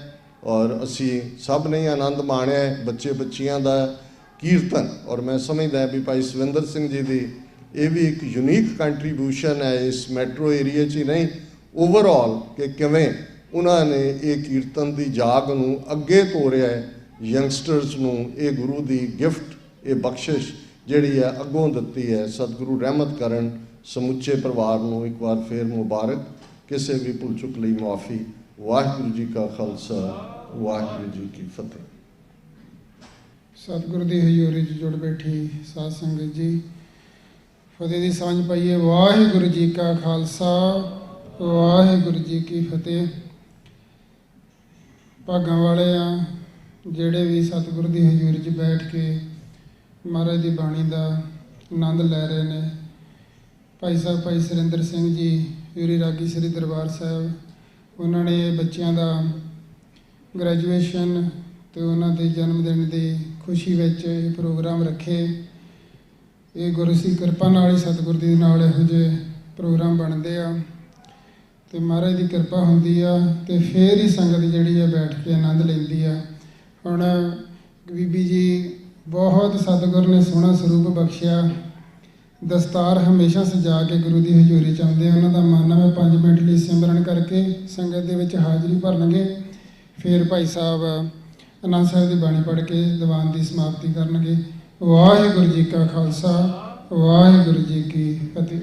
ਔਰ ਅਸੀਂ ਸਭ ਨੇ ਆਨੰਦ ਮਾਣਿਆ ਬੱਚੇ ਬੱਚੀਆਂ ਦਾ ਕੀਰਤਨ। ਔਰ ਮੈਂ ਸਮਝਦਾ ਵੀ ਭਾਈ ਸਵਿੰਦਰ ਸਿੰਘ ਜੀ ਦੀ ਇਹ ਵੀ ਇੱਕ ਯੂਨੀਕ ਕੰਟਰੀਬਿਊਸ਼ਨ ਹੈ ਇਸ ਮੈਟਰੋ ਏਰੀਆ 'ਚ ਹੀ ਨਹੀਂ, ਓਵਰਆਲ, ਕਿ ਕਿਵੇਂ ਉਹਨਾਂ ਨੇ ਇਹ ਕੀਰਤਨ ਦੀ ਜਾਗ ਨੂੰ ਅੱਗੇ ਤੋਰਿਆ ਹੈ। ਯੰਗਸਟਰਸ ਨੂੰ ਇਹ ਗੁਰੂ ਦੀ ਗਿਫਟ, ਇਹ ਬਖਸ਼ਿਸ਼ ਜਿਹੜੀ ਹੈ ਅੱਗੋਂ ਦਿੱਤੀ ਹੈ। ਸਤਿਗੁਰੂ ਰਹਿਮਤ ਕਰਨ। ਸਮੁੱਚੇ ਪਰਿਵਾਰ ਨੂੰ ਇੱਕ ਵਾਰ ਫਿਰ ਮੁਬਾਰਕ। ਕਿਸੇ ਵੀ ਭੁੱਲ ਚੁੱਕ ਲਈ ਮੁਆਫੀ। ਵਾਹਿਗੁਰੂ ਜੀ ਕਾ ਖਾਲਸਾ, ਵਾਹਿਗੁਰੂ ਜੀ ਕੀ ਫਤਿਹ। ਸਤਿਗੁਰੂ ਦੀ ਹਜ਼ੂਰੀ 'ਚ ਜੁੜ ਬੈਠੀ ਸਾਧ ਸੰਗਤ ਜੀ, ਫਤਿਹ ਦੀ ਸਾਂਝ ਪਾਈਏ। ਵਾਹਿਗੁਰੂ ਜੀ ਕਾ ਖਾਲਸਾ, ਵਾਹਿਗੁਰੂ ਜੀ ਕੀ ਫਤਿਹ। ਭਾਗਾਂ ਵਾਲੇ ਆ ਜਿਹੜੇ ਵੀ ਸਤਿਗੁਰੂ ਦੀ ਹਜ਼ੂਰੀ 'ਚ ਬੈਠ ਕੇ ਮਹਾਰਾਜ ਦੀ ਬਾਣੀ ਦਾ ਆਨੰਦ ਲੈ ਰਹੇ ਨੇ। ਭਾਈ ਸਾਹਿਬ ਭਾਈ ਸੁਰਿੰਦਰ ਸਿੰਘ ਜੀ ਯੂਰੀ ਰਾਗੀ ਸ੍ਰੀ ਦਰਬਾਰ ਸਾਹਿਬ, ਉਹਨਾਂ ਨੇ ਬੱਚਿਆਂ ਦਾ ਗ੍ਰੈਜੂਏਸ਼ਨ ਅਤੇ ਉਹਨਾਂ ਦੇ ਜਨਮ ਦਿਨ ਦੀ ਖੁਸ਼ੀ ਵਿੱਚ ਇਹ ਪ੍ਰੋਗਰਾਮ ਰੱਖੇ। ਇਹ ਗੁਰੂ ਦੀ ਕਿਰਪਾ ਨਾਲ ਹੀ, ਸਤਿਗੁਰ ਦੀ ਨਾਲ ਇਹੋ ਜਿਹੇ ਪ੍ਰੋਗਰਾਮ ਬਣਦੇ ਆ ਅਤੇ ਮਹਾਰਾਜ ਦੀ ਕਿਰਪਾ ਹੁੰਦੀ ਆ ਅਤੇ ਫਿਰ ਹੀ ਸੰਗਤ ਜਿਹੜੀ ਆ ਬੈਠ ਕੇ ਆਨੰਦ ਲੈਂਦੀ ਆ। ਹੁਣ ਬੀਬੀ ਜੀ ਬਹੁਤ ਸਤਿਗੁਰ ਨੇ ਸੋਹਣਾ ਸਰੂਪ ਬਖਸ਼ਿਆ। ਦਸਤਾਰ ਹਮੇਸ਼ਾ ਸਜਾ ਕੇ ਗੁਰੂ ਦੀ ਹਜ਼ੂਰੀ 'ਚ ਆਉਂਦੇ। ਉਹਨਾਂ ਦਾ ਮਨ ਹੈ 5 ਮਿੰਟ ਲਈ ਸਿਮਰਨ ਕਰਕੇ ਸੰਗਤ ਦੇ ਵਿੱਚ ਹਾਜ਼ਰੀ ਭਰਨਗੇ। ਫਿਰ ਭਾਈ ਸਾਹਿਬ ਆਨੰਦ ਸਾਹਿਬ ਦੀ ਬਾਣੀ ਪੜ੍ਹ ਕੇ ਦੀਵਾਨ ਦੀ ਸਮਾਪਤੀ ਕਰਨਗੇ। ਵਾਹਿਗੁਰੂ ਜੀ ਕਾ ਖਾਲਸਾ, ਵਾਹਿਗੁਰੂ ਜੀ ਕੀ ਫਤਿਹ।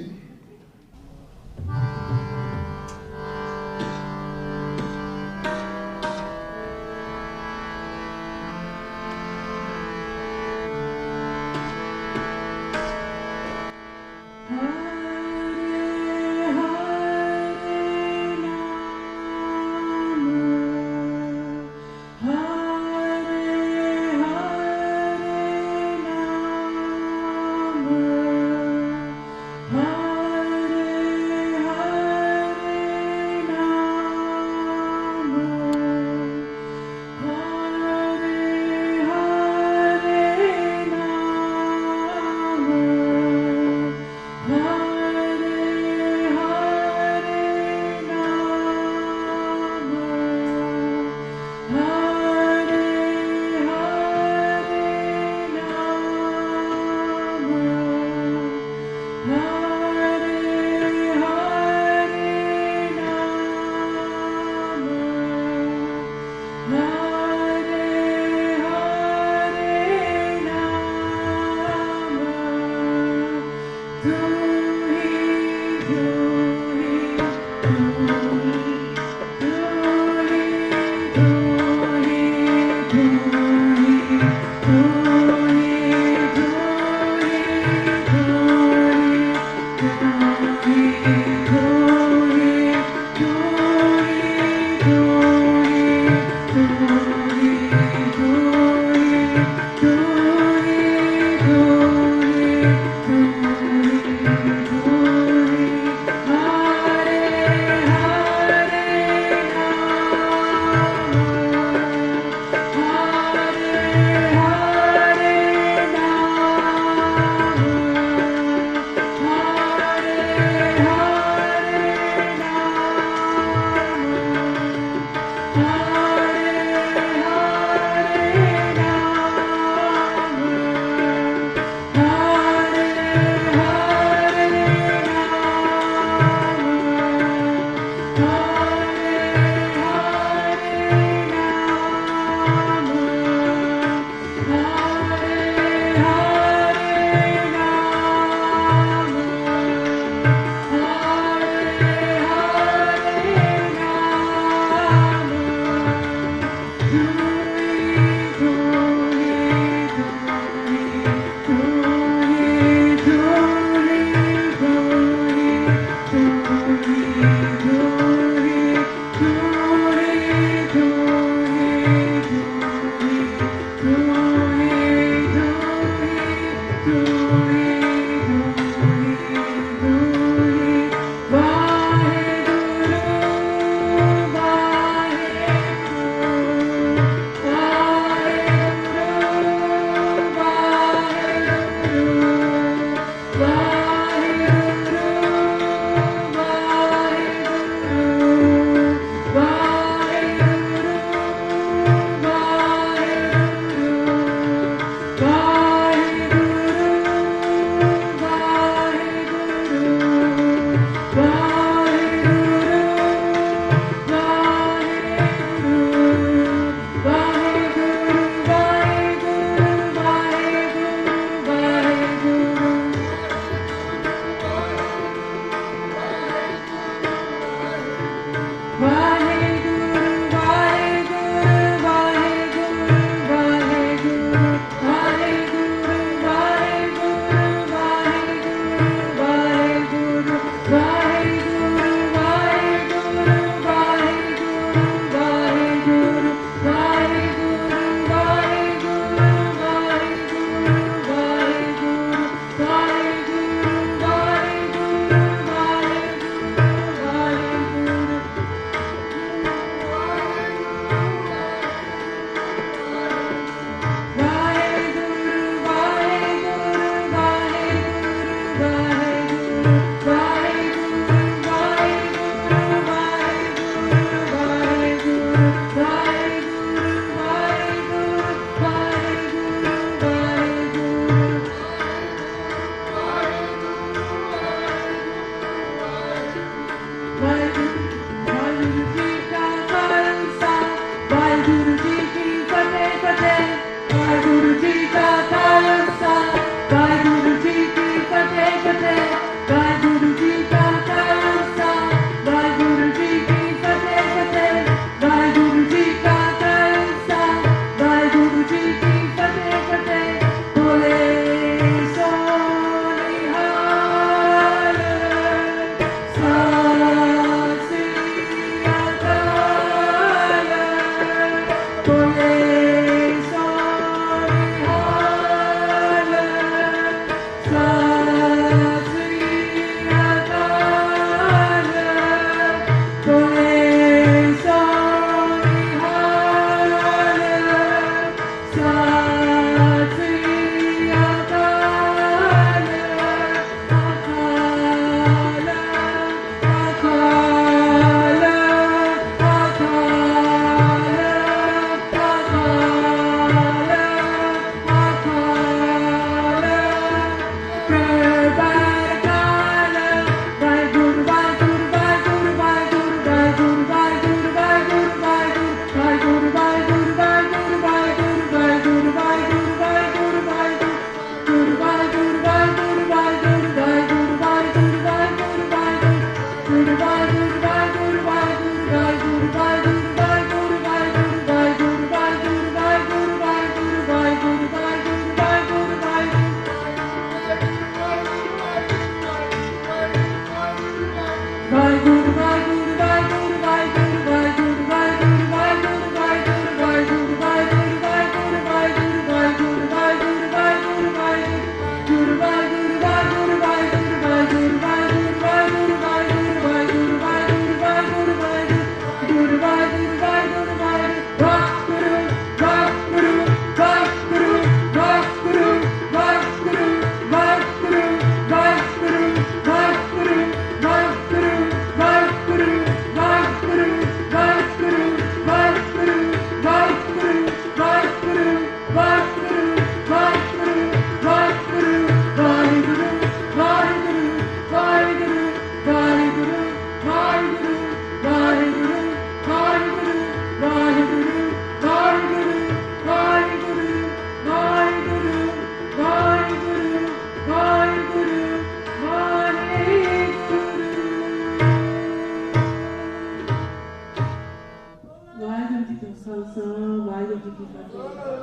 ਵਾਹਿਗੁਰੂ ਜੀ ਕੀ ਫਤਿਹ।